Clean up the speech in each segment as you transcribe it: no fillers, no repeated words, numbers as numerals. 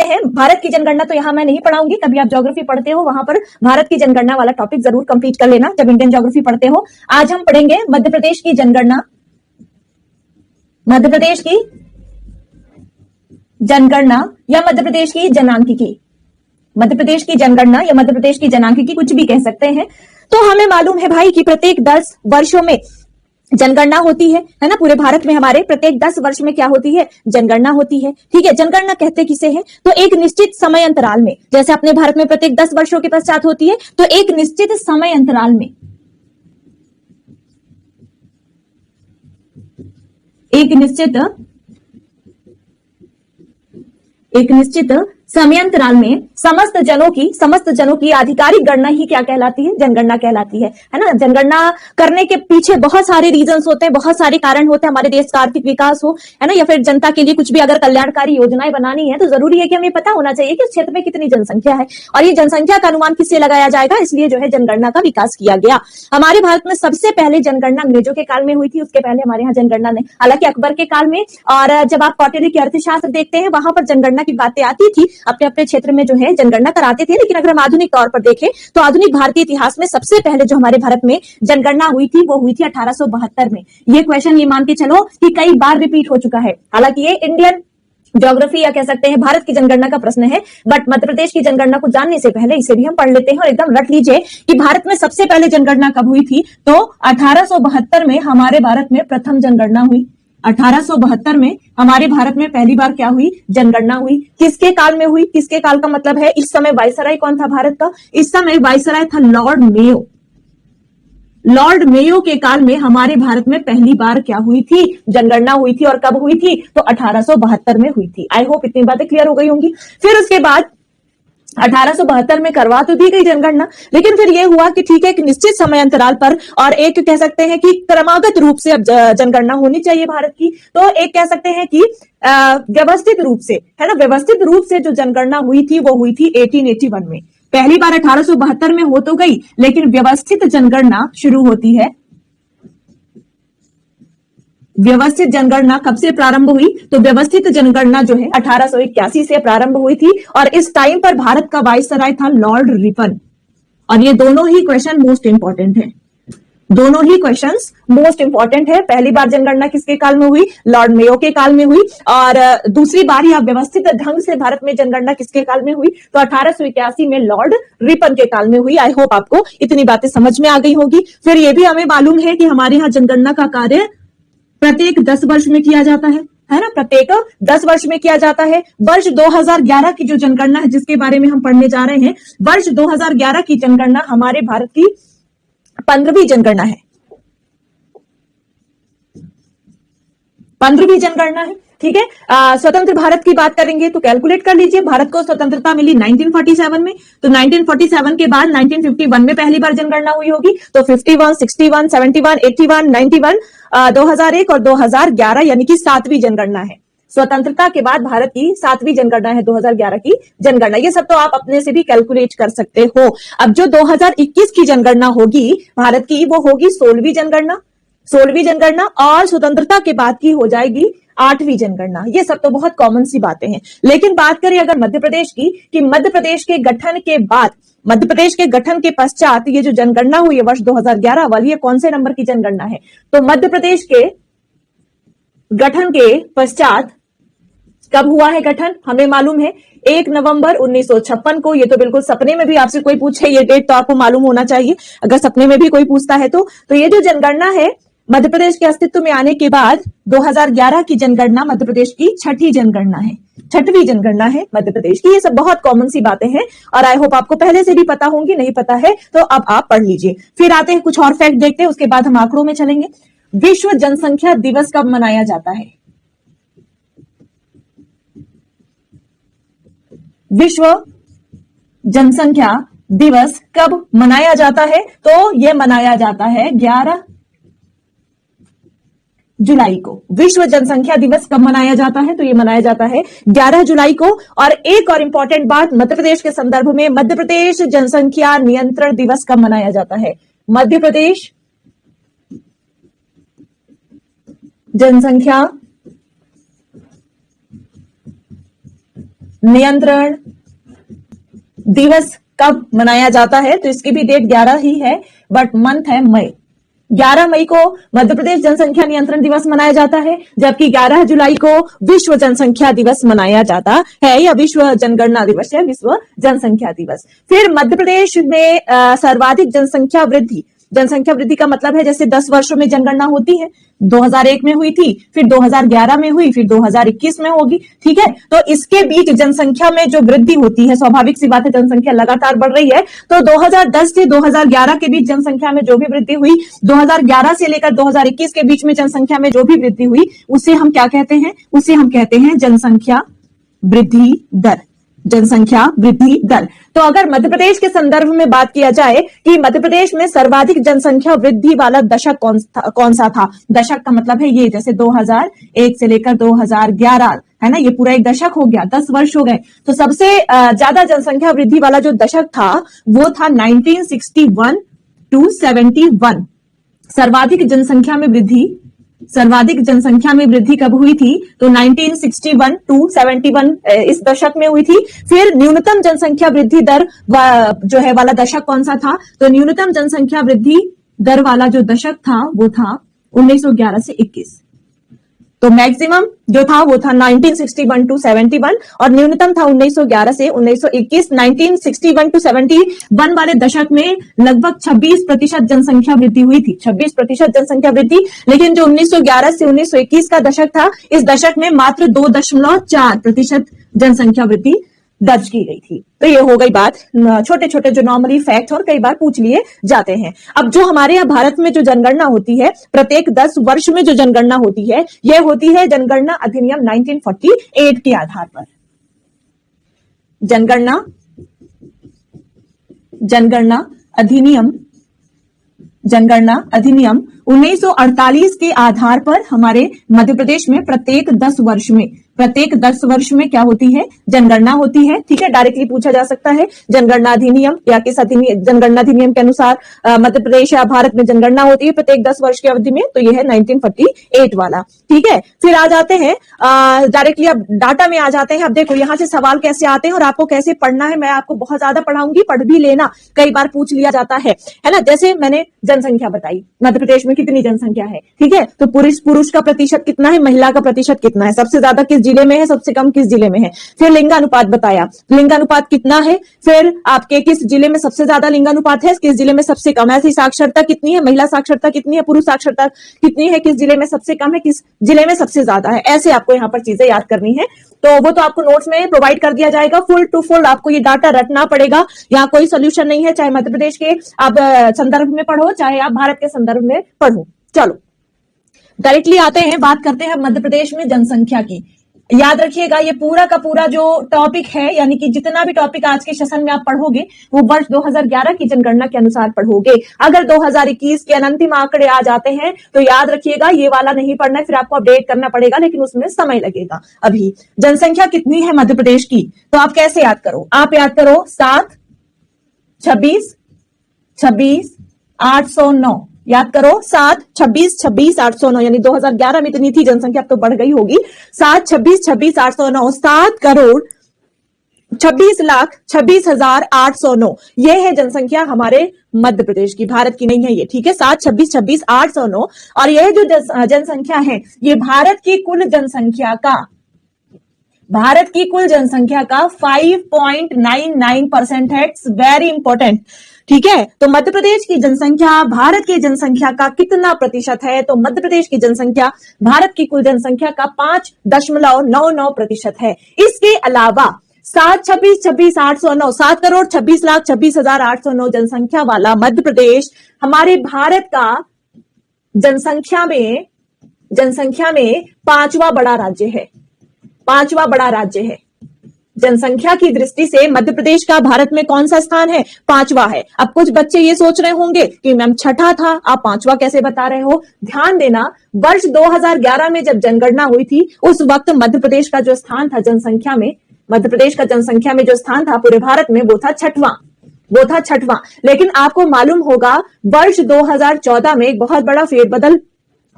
हैं भारत की जनगणना। तो यहां मैं नहीं पढ़ाऊंगी, कभी आप ज्योग्राफी पढ़ते हो वहां पर भारत की जनगणना वाला टॉपिक जरूर कंप्लीट कर लेना जब इंडियन ज्योग्राफी पढ़ते हो। आज हम पढ़ेंगे मध्य प्रदेश की जनगणना, मध्य प्रदेश की जनगणना या मध्य प्रदेश की जनांकिकी, मध्य प्रदेश की जनगणना या मध्य प्रदेश की जनांकिकी, कुछ भी कह सकते हैं। तो हमें मालूम है भाई कि प्रत्येक 10 वर्षों में जनगणना होती है ना। पूरे भारत में हमारे प्रत्येक 10 वर्ष में क्या होती है, जनगणना होती है। ठीक है, जनगणना कहते किसे हैं, तो एक निश्चित समय अंतराल में, जैसे अपने भारत में प्रत्येक 10 वर्षों के पश्चात होती है, तो एक निश्चित समय अंतराल में, एक निश्चित समयांतराल में समस्त जनों की आधिकारिक गणना ही क्या कहलाती है, जनगणना कहलाती है ना। जनगणना करने के पीछे बहुत सारे रीजंस होते हैं, बहुत सारे कारण होते हैं। हमारे देश का आर्थिक विकास हो, है ना, या फिर जनता के लिए कुछ भी अगर कल्याणकारी योजनाएं बनानी है तो जरूरी है कि हमें पता होना चाहिए कि उस क्षेत्र में कितनी जनसंख्या है, और ये जनसंख्या का अनुमान किससे लगाया जाएगा, इसलिए जो है जनगणना का विकास किया गया। हमारे भारत में सबसे पहले जनगणना अंग्रेजों के काल में हुई थी, उसके पहले हमारे यहाँ जनगणना नहीं, हालांकि अकबर के काल में। और जब आप कौटिल्य की अर्थशास्त्र देखते हैं वहां पर जनगणना की बातें आती थी, अपने अपने क्षेत्र में जो है जनगणना कराते थे। लेकिन अगर हम आधुनिक तौर पर देखें तो आधुनिक भारतीय इतिहास में सबसे पहले जो हमारे भारत में जनगणना हुई थी वो हुई थी 1872 में। ये क्वेश्चन ये मान के चलो कि कई बार रिपीट हो चुका है, हालांकि ये इंडियन ज्योग्राफी या कह सकते हैं भारत की जनगणना का प्रश्न है, बट मध्य प्रदेश की जनगणना को जानने से पहले इसे भी हम पढ़ लेते हैं और एकदम रट लीजिए कि भारत में सबसे पहले जनगणना कब हुई थी। तो 1872 में हमारे भारत में प्रथम जनगणना हुई। 1872 में हमारे भारत में पहली बार क्या हुई, जनगणना हुई। किसके काल में हुई, किसके काल का मतलब है, इस समय वायसराय कौन था भारत का, इस समय वायसराय था लॉर्ड मेयो। लॉर्ड मेयो के काल में हमारे भारत में पहली बार क्या हुई थी, जनगणना हुई थी। और कब हुई थी, तो 1872 में हुई थी। आई होप इतनी बातें क्लियर हो गई होंगी। फिर उसके बाद 1872 में करवा तो दी गई जनगणना, लेकिन फिर यह हुआ कि ठीक है, एक निश्चित समय अंतराल पर और एक कह सकते हैं कि क्रमागत रूप से अब जनगणना होनी चाहिए भारत की। तो एक कह सकते हैं कि व्यवस्थित रूप से, है ना, व्यवस्थित रूप से जो जनगणना हुई थी वो हुई थी 1881 में। पहली बार 1872 में हो तो गई, लेकिन व्यवस्थित जनगणना शुरू होती है। व्यवस्थित जनगणना कब से प्रारंभ हुई, तो व्यवस्थित जनगणना जो है 1881 से प्रारंभ हुई थी। और इस टाइम पर भारत का वाइसराय था लॉर्ड रिपन। और ये दोनों ही क्वेश्चन मोस्ट इंपॉर्टेंट है, दोनों ही क्वेश्चंस मोस्ट इंपॉर्टेंट है। पहली बार जनगणना किसके काल में हुई, लॉर्ड मेयो के काल में हुई। और दूसरी बार या व्यवस्थित ढंग से भारत में जनगणना किसके काल में हुई, तो 1881 में लॉर्ड रिपन के काल में हुई। आई होप आपको इतनी बातें समझ में आ गई होगी। फिर यह भी हमें मालूम है कि हमारे यहाँ जनगणना का कार्य प्रत्येक 10 वर्ष में किया जाता है ना, प्रत्येक 10 वर्ष में किया जाता है। वर्ष 2011 की जो जनगणना है जिसके बारे में हम पढ़ने जा रहे हैं, वर्ष 2011 की जनगणना हमारे भारत की 15वीं जनगणना है, 15वीं जनगणना है। ठीक है, स्वतंत्र भारत की बात करेंगे तो कैलकुलेट कर लीजिए, भारत को स्वतंत्रता मिली 1947 में, तो 1947 के बाद 1951 में पहली बार जनगणना हुई होगी। तो 51, 61, 71, 81, 91, 2001 और 2011 यानी कि 7वीं जनगणना है। स्वतंत्रता के बाद भारत की 7वीं जनगणना है 2011 की जनगणना। ये सब तो आप अपने से भी कैलकुलेट कर सकते हो। अब जो 2021 की जनगणना होगी भारत की, वो होगी 16वीं जनगणना, 16वीं जनगणना, और स्वतंत्रता के बाद की हो जाएगी 8वीं जनगणना। ये सब तो बहुत कॉमन सी बातें हैं। लेकिन बात करें अगर मध्य प्रदेश की, कि मध्य प्रदेश के गठन के बाद, मध्य प्रदेश के गठन के पश्चात ये जो जनगणना हुई है वर्ष 2011 वाली, ये कौन से नंबर की जनगणना है, तो मध्य प्रदेश के गठन के पश्चात कब हुआ है गठन, हमें मालूम है 1 नवंबर 1956 को। ये तो बिल्कुल सपने में भी आपसे कोई पूछे ये डेट तो आपको मालूम होना चाहिए, अगर सपने में भी कोई पूछता है तो ये जो जनगणना है मध्य प्रदेश के अस्तित्व में आने के बाद 2011 की जनगणना मध्य प्रदेश की 6ठी जनगणना है, 6वीं जनगणना है मध्य प्रदेश की। ये सब बहुत कॉमन सी बातें हैं और आई होप आपको पहले से भी पता होंगी, नहीं पता है तो अब आप पढ़ लीजिए। फिर आते हैं कुछ और फैक्ट देखते हैं, उसके बाद हम आंकड़ों में चलेंगे। विश्व जनसंख्या दिवस कब मनाया जाता है, विश्व जनसंख्या दिवस कब मनाया जाता है, तो यह मनाया जाता है 11 जुलाई को। विश्व जनसंख्या दिवस कब मनाया जाता है, तो यह मनाया जाता है 11 जुलाई को। और एक और इंपॉर्टेंट बात मध्य प्रदेश के संदर्भ में, मध्य प्रदेश जनसंख्या नियंत्रण दिवस कब मनाया जाता है, मध्य प्रदेश जनसंख्या नियंत्रण दिवस कब मनाया जाता है? तो इसकी भी डेट 11 ही है, बट मंथ है मई। 11 मई को मध्य प्रदेश जनसंख्या नियंत्रण दिवस मनाया जाता है, जबकि 11 जुलाई को विश्व जनसंख्या दिवस मनाया जाता है, या विश्व जनगणना दिवस है, विश्व जनसंख्या दिवस। फिर मध्य प्रदेश में सर्वाधिक जनसंख्या वृद्धि का मतलब है जैसे 10 वर्षों में जनगणना होती है, 2001 में हुई थी, फिर 2011 में हुई, फिर 2021 में होगी, ठीक है। तो इसके बीच जनसंख्या में जो वृद्धि होती है, स्वाभाविक सी बात है, जनसंख्या लगातार बढ़ रही है, तो 2010 से 2011 के बीच जनसंख्या में जो भी वृद्धि हुई, 2011 से लेकर 2021 के बीच में जनसंख्या में जो भी वृद्धि हुई, उसे हम क्या कहते हैं? उसे हम कहते हैं जनसंख्या वृद्धि दर। जनसंख्या वृद्धि दर। तो अगर मध्य प्रदेश के संदर्भ में बात किया जाए कि मध्य प्रदेश में सर्वाधिक जनसंख्या वृद्धि वाला दशक कौन सा था? दशक का मतलब है ये, जैसे 2001 से लेकर 2011 है ना, ये पूरा एक दशक हो गया, 10 वर्ष हो गए। तो सबसे ज्यादा जनसंख्या वृद्धि वाला जो दशक था वो था 1961 to 71। सर्वाधिक जनसंख्या में वृद्धि कब हुई थी? तो 1961 to 71 इस दशक में हुई थी। फिर न्यूनतम जनसंख्या वृद्धि दर जो है वाला दशक कौन सा था? तो न्यूनतम जनसंख्या वृद्धि दर वाला जो दशक था वो था 1911 से 21। तो मैक्सिमम जो था वो था 1961 to 71 और न्यूनतम था 1911 से 1921। 1961 to 71 वाले दशक में लगभग 26% जनसंख्या वृद्धि हुई थी, 26% जनसंख्या वृद्धि। लेकिन जो 1911 से 1921 का दशक था, इस दशक में मात्र 2.4% जनसंख्या वृद्धि दर्ज की गई थी। तो ये हो गई बात, छोटे छोटे जो नॉर्मली फैक्ट और कई बार पूछ लिए जाते हैं। अब जो हमारे यहाँ भारत में जो जनगणना होती है, प्रत्येक 10 वर्ष में जो जनगणना होती है, यह होती है जनगणना अधिनियम 1948 के आधार पर। जनगणना अधिनियम 1948 के आधार पर हमारे मध्य प्रदेश में प्रत्येक 10 वर्ष में क्या होती है? जनगणना होती है, ठीक है। डायरेक्टली पूछा जा सकता है जनगणना अधिनियम या किस जनगणना अधिनियम के अनुसार मध्य प्रदेश या भारत में जनगणना होती है प्रत्येक 10 वर्ष की अवधि में, तो यह है 1948 वाला, ठीक है। फिर आ जाते हैं डायरेक्टली, अब डाटा में आ जाते हैं। अब देखो यहाँ से सवाल कैसे आते हैं और आपको कैसे पढ़ना है, मैं आपको बहुत ज्यादा पढ़ाऊंगी, पढ़ भी लेना, कई बार पूछ लिया जाता है ना। जैसे मैंने जनसंख्या बताई, मध्य प्रदेश में कितनी जनसंख्या है, ठीक है। तो पुरुष का प्रतिशत कितना है, महिला का प्रतिशत कितना है, सबसे ज्यादा किस जिले में है, सबसे कम किस जिले में है। फिर लिंगानुपात बताया, लिंगानुपात कितना है, फिर आपके किस जिले में सबसे ज्यादा लिंगानुपात है, किस जिले में सबसे कम है। ऐसी साक्षरता कितनी है, महिला साक्षरता कितनी है, पुरुष साक्षरता कितनी है, किस जिले में सबसे कम है, किस जिले में सबसे ज्यादा है। ऐसे आपको यहाँ पर चीजें याद करनी है, तो वो तो आपको नोट्स में प्रोवाइड कर दिया जाएगा, फुल टू फुल आपको ये डाटा रटना पड़ेगा। यहाँ कोई सोल्यूशन नहीं है, चाहे मध्य प्रदेश के आप संदर्भ में पढ़ो, चाहे आप भारत के संदर्भ में पढ़ो। चलो डायरेक्टली आते हैं, बात करते हैं मध्य प्रदेश में जनसंख्या की। याद रखिएगा ये पूरा का पूरा जो टॉपिक है, यानी कि जितना भी टॉपिक आज के सेशन में आप पढ़ोगे वो वर्ष 2011 की जनगणना के अनुसार पढ़ोगे। अगर 2021 के अंतिम आंकड़े आ जाते हैं तो याद रखिएगा ये वाला नहीं पढ़ना है, फिर आपको अपडेट करना पड़ेगा, लेकिन उसमें समय लगेगा। अभी जनसंख्या कितनी है मध्य प्रदेश की, तो आप कैसे याद करो? आप याद करो 7, 26, 809, याद करो 7, 26, 809, यानी 2011 में इतनी थी जनसंख्या, अब तो बढ़ गई होगी। 7, 26, 809, 7 करोड़ 26,26,809, यह है जनसंख्या हमारे मध्य प्रदेश की, भारत की नहीं है ये, ठीक है। 7, 26, 809, और यह जो जनसंख्या है ये भारत की कुल जनसंख्या का 5.99% है। इट्स वेरी इंपॉर्टेंट, ठीक है। तो मध्य प्रदेश की जनसंख्या भारत की जनसंख्या का कितना प्रतिशत है? तो मध्य प्रदेश की जनसंख्या भारत की कुल जनसंख्या का 5.99% है। इसके अलावा 7, 26, 809, 7 करोड़ 26,26,809 जनसंख्या वाला मध्य प्रदेश हमारे भारत का जनसंख्या में पांचवा बड़ा राज्य है। जनसंख्या की दृष्टि से मध्य प्रदेश का भारत में कौन सा स्थान है? 5वां है। अब कुछ बच्चे ये सोच रहे होंगे कि मैम छठा था, आप 5वां कैसे बता रहे हो? ध्यान देना, वर्ष 2011 में जब जनगणना हुई थी उस वक्त मध्य प्रदेश का जो स्थान था जनसंख्या में जो स्थान था पूरे भारत में वो था छठवां। लेकिन आपको मालूम होगा वर्ष 2014 में एक बहुत बड़ा फेरबदल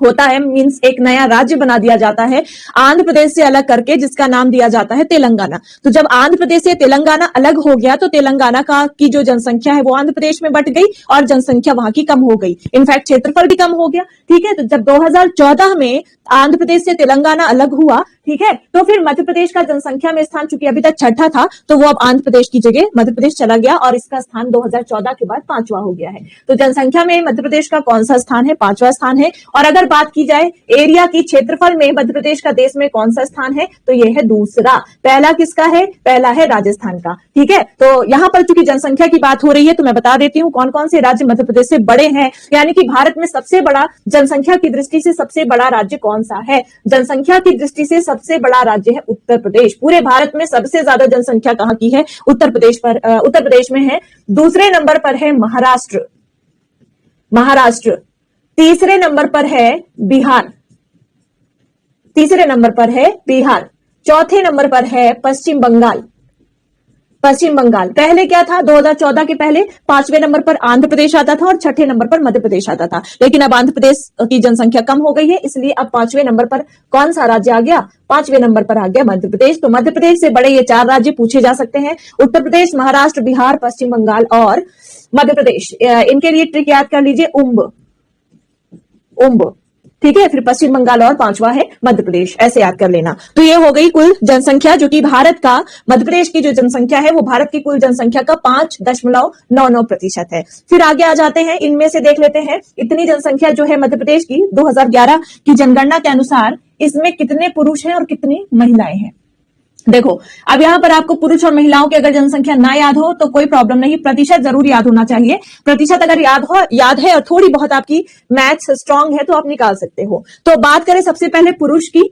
होता है, मींस एक नया राज्य बना दिया जाता है आंध्र प्रदेश से अलग करके, जिसका नाम दिया जाता है तेलंगाना। तो जब आंध्र प्रदेश से तेलंगाना अलग हो गया तो तेलंगाना का की जो जनसंख्या है वो आंध्र प्रदेश में बट गई और जनसंख्या वहां की कम हो गई, इनफैक्ट क्षेत्रफल भी कम हो गया। ठीक है, तो जब 2014 में आंध्र प्रदेश से तेलंगाना अलग हुआ, ठीक है, तो फिर मध्य प्रदेश का जनसंख्या में स्थान चूंकि अभी तक छठा था तो वो अब आंध्र प्रदेश की जगह मध्य प्रदेश चला गया और इसका स्थान 2014 के बाद 5वां हो गया है। तो जनसंख्या में मध्य प्रदेश का कौन सा स्थान है? 5वां स्थान है। और अगर बात की जाए एरिया की, क्षेत्रफल में मध्य प्रदेश का देश में कौन सा स्थान है? तो यह है दूसरा। पहला किसका है? पहला है राजस्थान का। ठीक है, तो यहां पर चूंकि जनसंख्या की बात हो रही है तो मैं बता देती हूं कौन कौन से राज्य मध्य प्रदेश से बड़े हैं, यानी कि भारत में सबसे बड़ा, जनसंख्या की दृष्टि से सबसे बड़ा राज्य कौन सा है? जनसंख्या की दृष्टि से सबसे बड़ा राज्य है उत्तर प्रदेश। पूरे भारत में सबसे ज्यादा जनसंख्या कहां की है? उत्तर प्रदेश में है। दूसरे नंबर पर है महाराष्ट्र। तीसरे नंबर पर है बिहार। चौथे नंबर पर है पश्चिम बंगाल। पहले क्या था? 2014 के पहले 5वें नंबर पर आंध्र प्रदेश आता था और छठे नंबर पर मध्य प्रदेश आता था, लेकिन अब आंध्र प्रदेश की जनसंख्या कम हो गई है, इसलिए अब 5वें नंबर पर कौन सा राज्य आ गया? 5वें नंबर पर आ गया मध्य प्रदेश। तो मध्य प्रदेश से बड़े ये 4 राज्य पूछे जा सकते हैं, उत्तर प्रदेश, महाराष्ट्र, बिहार, पश्चिम बंगाल और मध्य प्रदेश। इनके लिए ट्रिक याद कर लीजिए, उम्ब। ठीक है, फिर पश्चिम बंगाल और 5वां है मध्य प्रदेश, ऐसे याद कर लेना। तो ये हो गई कुल जनसंख्या, जो कि भारत का, मध्य प्रदेश की जो जनसंख्या है वो भारत की कुल जनसंख्या का 5.99% है। फिर आगे आ जाते हैं, इनमें से देख लेते हैं इतनी जनसंख्या जो है मध्य प्रदेश की 2011 की जनगणना के अनुसार इसमें कितने पुरुष हैं और कितनी महिलाएं हैं। देखो, अब यहां पर आपको पुरुष और महिलाओं की अगर जनसंख्या ना याद हो तो कोई प्रॉब्लम नहीं, प्रतिशत जरूर याद होना चाहिए। प्रतिशत अगर याद है और थोड़ी बहुत आपकी मैथ्स स्ट्रांग है तो आप निकाल सकते हो। तो बात करें सबसे पहले पुरुष की,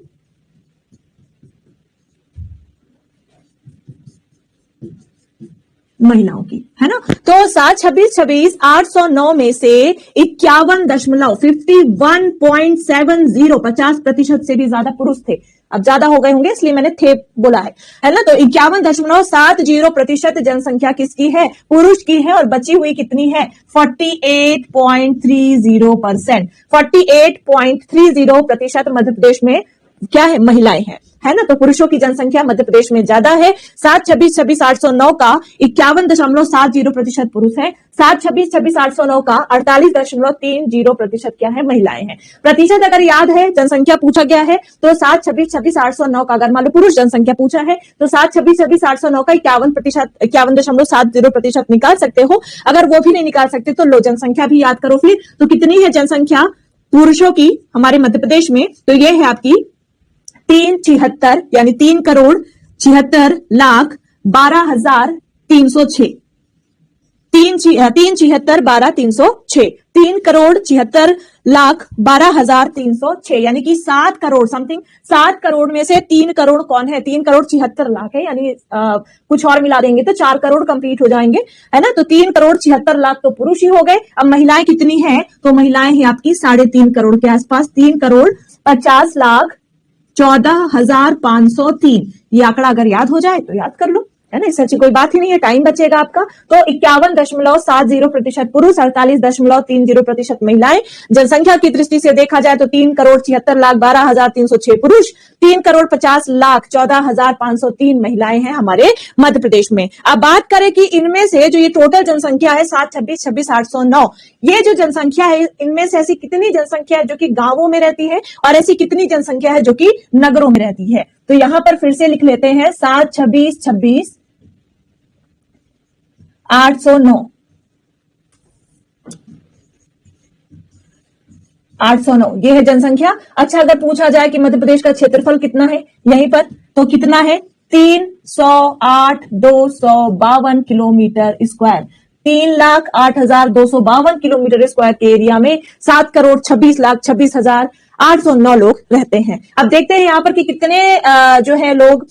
महिलाओं की, है ना। तो 7, 26, 26, 809 में से 51.70% से भी ज्यादा पुरुष थे। अब ज्यादा हो गए होंगे इसलिए मैंने थे बोला है ना। तो 51.70% जनसंख्या किसकी है? पुरुष की है। और बची हुई कितनी है? 48.30%। 48.30% मध्य प्रदेश में क्या है? महिलाएं हैं, है ना। तो पुरुषों की जनसंख्या मध्य प्रदेश में ज्यादा है। 7, 26, 26, 809 का 51.70% पुरुष है। 7, 26, 26, 809 का 48.30% क्या है? महिलाएं हैं। प्रतिशत अगर याद है, जनसंख्या पूछा गया है तो 7, 26, 26, 809 का, अगर मान लो पुरुष जनसंख्या पूछा है तो 7, 26, 26, 809 का 51.70% निकाल सकते हो। अगर वो भी नहीं निकाल सकते तो लो जनसंख्या भी याद करो फिर। तो कितनी है जनसंख्या पुरुषों की हमारे मध्य प्रदेश में? तो ये है आपकी 376, यानी 3,76,12,306। 3,76,12,306, 3,76,12,306, यानी कि 7 करोड़ समथिंग। 7 करोड़ में से 3 करोड़ कौन है? 3,76,00,000 है, यानी कुछ और मिला देंगे तो 4 करोड़ कंप्लीट हो जाएंगे, है ना। तो 3,76,00,000 तो पुरुष ही हो गए। अब महिलाएं कितनी हैं? तो महिलाएं हैं आपकी 3.5 करोड़ के आसपास, 3,50,14,503। ये आंकड़ा अगर याद हो जाए तो याद कर लो, है ना। इससे अच्छी कोई बात ही नहीं है, टाइम बचेगा आपका। तो 51.70% पुरुष, 48.30% महिलाएं। जनसंख्या की दृष्टि से देखा जाए तो 3,76,12,306 पुरुष, 3,50,14,503 महिलाएं हैं हमारे मध्य प्रदेश में। अब बात करें कि इनमें से जो ये टोटल जनसंख्या है 7, 26, 26, 809, ये जो जनसंख्या है इनमें से ऐसी कितनी जनसंख्या है जो कि गांवों में रहती है और ऐसी कितनी जनसंख्या है जो कि नगरों में रहती है? तो यहां पर फिर से लिख लेते हैं 7, 26, 26, 809। 809 ये है जनसंख्या। अच्छा, अगर पूछा जाए कि मध्य प्रदेश का क्षेत्रफल कितना है यहीं पर, तो कितना है? 308,252 किलोमीटर स्क्वायर। 3,08,252 किलोमीटर स्क्वायर के एरिया में 7,26,26,809 लोग रहते हैं। अब देखते हैं यहाँ पर कि कितने जो है लोग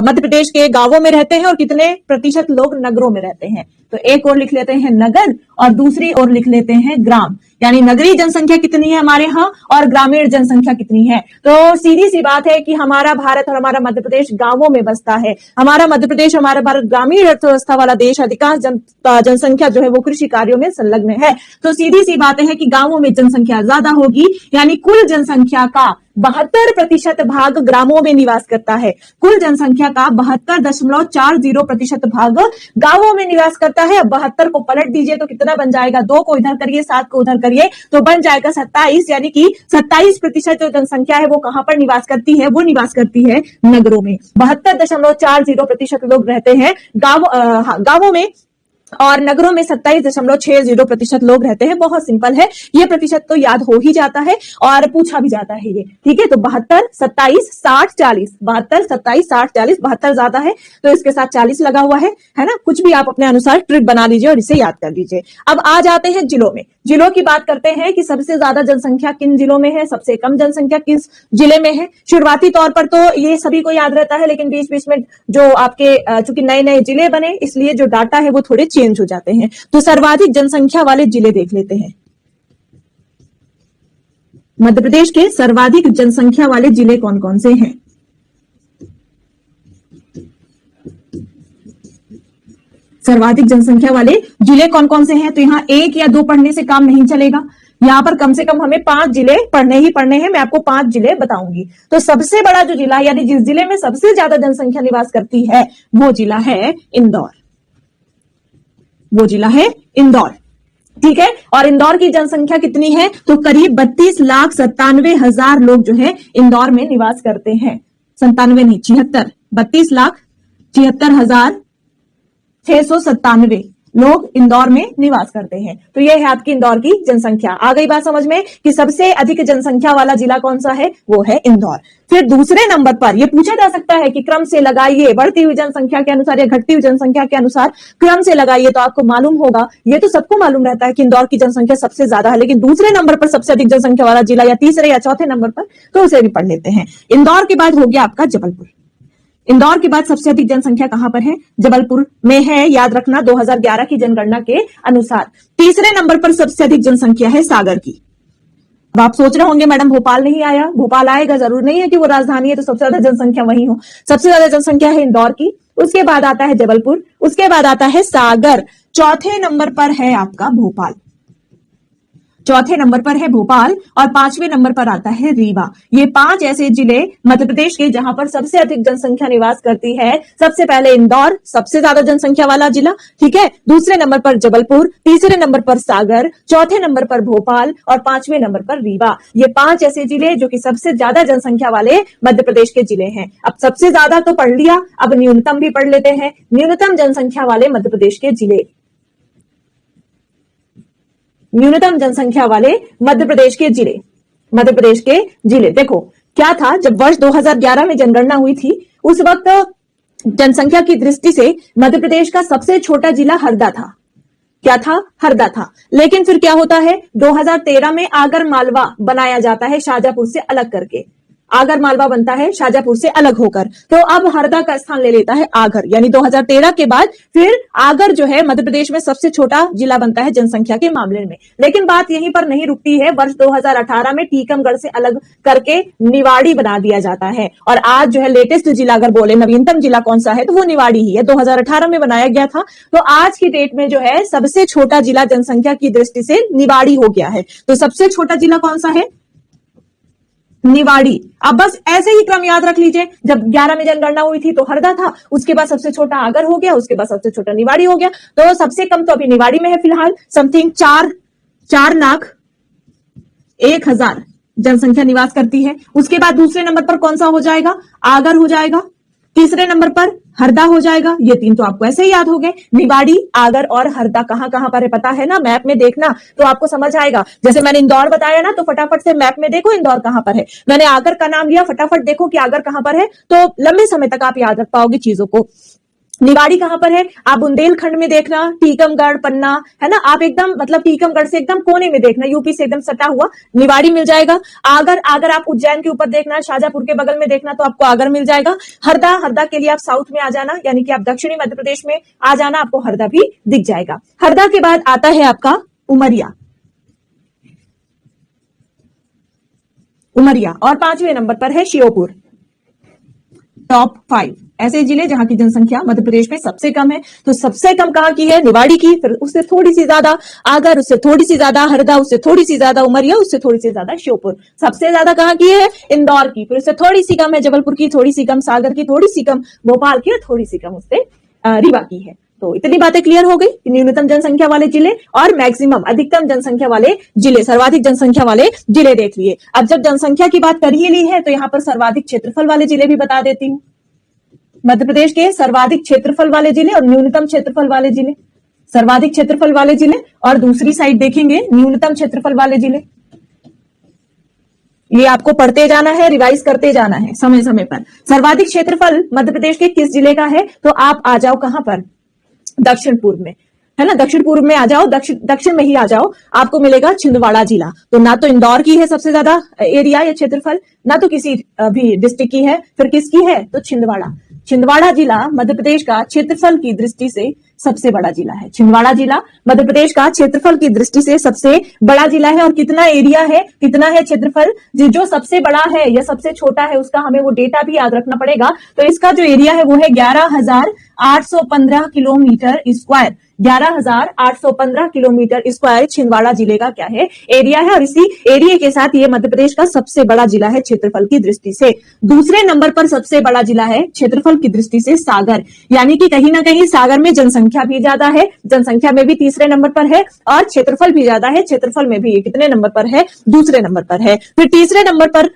मध्य प्रदेश के गांवों में रहते हैं और कितने प्रतिशत लोग नगरों में रहते हैं। तो एक और लिख लेते हैं नगर और दूसरी ओर लिख लेते हैं ग्राम। यानी नगरीय जनसंख्या कितनी है हमारे यहाँ और ग्रामीण जनसंख्या कितनी है। तो सीधी सी बात है कि हमारा भारत और हमारा मध्य प्रदेश गांवों में बसता है। हमारा मध्य प्रदेश, हमारा भारत ग्रामीण अर्थव्यवस्था वाला देश, अधिकांश जनसंख्या जो है वो कृषि कार्यों में संलग्न है। तो सीधी सी बात है कि गांवों में जनसंख्या ज्यादा होगी, यानी कुल जनसंख्या का 72% भाग ग्रामों में निवास करता है। कुल जनसंख्या का 72.40% भाग गांवों में निवास करता है। अब 72 को पलट दीजिए तो कितना बन जाएगा, 2 को इधर करिए, 7 को उधर करिए तो बन जाएगा 27, यानी कि 27% जो जनसंख्या है वो कहां पर निवास करती है, वो निवास करती है नगरों में। 72.40% लोग रहते हैं गांवों में और नगरों में 27.60% लोग रहते हैं। बहुत सिंपल है, ये प्रतिशत तो याद हो ही जाता है और पूछा भी जाता है ये, ठीक है। तो 72, 27, 60, 40, 72, 27, 60, 40, 72 ज्यादा है तो इसके साथ 40 लगा हुआ है ना। कुछ भी आप अपने अनुसार ट्रिक बना लीजिए और इसे याद कर लीजिए। अब आ जाते हैं जिलों में। जिलों की बात करते हैं कि सबसे ज्यादा जनसंख्या किन जिलों में है, सबसे कम जनसंख्या किस जिले में है। शुरुआती तौर पर तो ये सभी को याद रहता है, लेकिन बीच बीच में जो आपके चूंकि नए नए जिले बने इसलिए जो डाटा है वो थोड़े चेंज हो जाते हैं। तो सर्वाधिक जनसंख्या वाले जिले देख लेते हैं। मध्य प्रदेश के सर्वाधिक जनसंख्या वाले जिले कौन कौन से हैं? सर्वाधिक जनसंख्या वाले जिले कौन कौन से हैं? तो यहां 1 या 2 पढ़ने से काम नहीं चलेगा, यहां पर कम से कम हमें 5 जिले पढ़ने ही पढ़ने हैं। मैं आपको 5 जिले बताऊंगी। तो सबसे बड़ा जो जिला यानी जिस जिले में सबसे ज्यादा जनसंख्या निवास करती है वो जिला है इंदौर। वो जिला है इंदौर, ठीक है। और इंदौर की जनसंख्या कितनी है? तो करीब 32,97,000 लोग जो है इंदौर में निवास करते हैं। 97 नहीं, 76, 32,73,697 लोग इंदौर में निवास करते हैं। तो यह है आपकी इंदौर की जनसंख्या। आ गई बात समझ में कि सबसे अधिक जनसंख्या वाला जिला कौन सा है? वो है इंदौर। फिर दूसरे नंबर पर यह पूछा जा सकता है कि क्रम से लगाइए, बढ़ती हुई जनसंख्या के अनुसार या घटती हुई जनसंख्या के अनुसार क्रम से लगाइए, तो आपको मालूम होगा, ये तो सबको मालूम रहता है कि इंदौर की जनसंख्या सबसे ज्यादा है, लेकिन दूसरे नंबर पर सबसे अधिक जनसंख्या वाला जिला या तीसरे या चौथे नंबर पर, तो उसे भी पढ़ लेते हैं। इंदौर के बाद हो गया आपका जबलपुर। इंदौर के बाद सबसे अधिक जनसंख्या कहां पर है? जबलपुर में है, याद रखना 2011 की जनगणना के अनुसार। तीसरे नंबर पर सबसे अधिक जनसंख्या है सागर की। अब आप सोच रहे होंगे मैडम भोपाल नहीं आया, भोपाल आएगा, जरूर नहीं है कि वो राजधानी है तो सबसे ज्यादा जनसंख्या वहीं हो। सबसे ज्यादा जनसंख्या है इंदौर की, उसके बाद आता है जबलपुर, उसके बाद आता है सागर, चौथे नंबर पर है आपका भोपाल। चौथे नंबर पर है भोपाल और 5वें नंबर पर आता है रीवा। ये 5 ऐसे जिले मध्य प्रदेश के जहां पर सबसे अधिक जनसंख्या निवास करती है। सबसे पहले इंदौर, सबसे ज्यादा जनसंख्या वाला जिला, ठीक है। दूसरे नंबर पर जबलपुर, तीसरे नंबर पर सागर, चौथे नंबर पर भोपाल और 5वें नंबर पर रीवा। ये 5 ऐसे जिले जो कि सबसे ज्यादा जनसंख्या वाले मध्य प्रदेश के जिले हैं। अब सबसे ज्यादा तो पढ़ लिया, अब न्यूनतम भी पढ़ लेते हैं। न्यूनतम जनसंख्या वाले मध्य प्रदेश के जिले, न्यूनतम जनसंख्या वाले मध्य प्रदेश के जिले, मध्य प्रदेश के जिले। देखो क्या था, जब वर्ष 2011 में जनगणना हुई थी उस वक्त जनसंख्या की दृष्टि से मध्य प्रदेश का सबसे छोटा जिला हरदा था। क्या था? हरदा था। लेकिन फिर क्या होता है, 2013 में आगर मालवा बनाया जाता है शाहजहांपुर से अलग करके। आगर मालवा बनता है शाहजहांपुर से अलग होकर, तो अब हरदा का स्थान ले लेता है आगर। यानी 2013 के बाद फिर आगर जो है मध्य प्रदेश में सबसे छोटा जिला बनता है जनसंख्या के मामले में। लेकिन बात यहीं पर नहीं रुकती है। वर्ष 2018 में टीकमगढ़ से अलग करके निवाड़ी बना दिया जाता है और आज जो है लेटेस्ट जिला अगर बोले नवीनतम जिला कौन सा है तो वो निवाड़ी ही है। 2018 में बनाया गया था, तो आज की डेट में जो है सबसे छोटा जिला जनसंख्या की दृष्टि से निवाड़ी हो गया है। तो सबसे छोटा जिला कौन सा है? निवाड़ी। अब बस ऐसे ही क्रम याद रख लीजिए, जब 11 में जनगणना हुई थी तो हरदा था, उसके बाद सबसे छोटा आगर हो गया, उसके बाद सबसे छोटा निवाड़ी हो गया। तो सबसे कम तो अभी निवाड़ी में है फिलहाल, समथिंग 4,01,000 जनसंख्या निवास करती है। उसके बाद दूसरे नंबर पर कौन सा हो जाएगा? आगर हो जाएगा। तीसरे नंबर पर हरदा हो जाएगा। ये 3 तो आपको ऐसे ही याद हो गए। निवाड़ी, आगर और हरदा कहां कहां पर है पता है ना, मैप में देखना तो आपको समझ आएगा। जैसे मैंने इंदौर बताया ना, तो फटाफट से मैप में देखो इंदौर कहां पर है। मैंने आगर का नाम लिया, फटाफट देखो कि आगर कहां पर है, तो लंबे समय तक आप याद रख पाओगे चीजों को। निवाड़ी कहां पर है? आप बुंदेलखंड में देखना, टीकमगढ़, पन्ना, है ना, आप एकदम मतलब टीकमगढ़ से एकदम कोने में देखना, यूपी से एकदम सटा हुआ निवाड़ी मिल जाएगा। आगर आप उज्जैन के ऊपर देखना, शाहजहांपुर के बगल में देखना तो आपको आगर मिल जाएगा। हरदा के लिए आप साउथ में आ जाना, यानी कि आप दक्षिणी मध्य प्रदेश में आ जाना, आपको हरदा भी दिख जाएगा। हरदा के बाद आता है आपका उमरिया। उमरिया, और 5वें नंबर पर है श्योपुर। टॉप 5 ऐसे जिले जहां की जनसंख्या मध्य प्रदेश में सबसे कम है। तो सबसे कम कहां की है? निवाड़ी की, फिर उससे थोड़ी सी ज्यादा आगर, उससे थोड़ी सी ज्यादा हरदा, उससे थोड़ी सी ज्यादा उमरिया, उससे थोड़ी सी ज्यादा श्योपुर। सबसे ज्यादा कहां की है? इंदौर की, फिर उससे थोड़ी सी कम है जबलपुर की, थोड़ी सी कम सागर की, थोड़ी सी कम भोपाल की, और थोड़ी सी कम उससे रीवा की है। तो इतनी बातें क्लियर हो गई कि न्यूनतम जनसंख्या वाले जिले और मैक्सिमम अधिकतम जनसंख्या वाले जिले, सर्वाधिक जनसंख्या वाले जिले देख लिए। अब जब जनसंख्या की बात कर ही ली है तो यहां पर सर्वाधिक क्षेत्रफल वाले जिले भी बता देती हूं। मध्य प्रदेश के सर्वाधिक क्षेत्रफल वाले जिले और न्यूनतम क्षेत्रफल वाले जिले, सर्वाधिक क्षेत्रफल वाले जिले और दूसरी साइड देखेंगे न्यूनतम क्षेत्रफल वाले जिले। ये आपको पढ़ते जाना है, रिवाइज करते जाना है समय समय पर। सर्वाधिक क्षेत्रफल मध्य प्रदेश के किस जिले का है? तो आप आ जाओ कहां पर? दक्षिण पूर्व में, है ना, दक्षिण पूर्व में आ जाओ, दक्षिण में ही आ जाओ, आपको मिलेगा छिंदवाड़ा जिला। तो ना तो इंदौर की है सबसे ज्यादा एरिया या क्षेत्रफल, ना तो किसी भी डिस्ट्रिक्ट की है, फिर किसकी है? तो छिंदवाड़ा। छिंदवाड़ा जिला मध्य प्रदेश का क्षेत्रफल की दृष्टि से सबसे बड़ा जिला है। छिंदवाड़ा जिला मध्य प्रदेश का क्षेत्रफल की दृष्टि से सबसे बड़ा जिला है। और कितना एरिया है, कितना है क्षेत्रफल? जो सबसे बड़ा है या सबसे छोटा है उसका हमें वो डेटा भी याद रखना पड़ेगा। तो इसका जो एरिया है वो है 11,815 kilometre square. 11,815 kilometre square Chhindwara जिले का क्या है? एरिया है। और इसी एरिया के साथ ये मध्य प्रदेश का सबसे बड़ा जिला है क्षेत्रफल की दृष्टि से। दूसरे नंबर पर सबसे बड़ा जिला है क्षेत्रफल की दृष्टि से सागर, यानी कि कहीं ना कहीं सागर में जनसंख्या भी ज्यादा है, जनसंख्या में भी तीसरे नंबर पर है, और क्षेत्रफल भी ज्यादा है, क्षेत्रफल में भी कितने नंबर पर है? दूसरे नंबर पर है। फिर तीसरे नंबर पर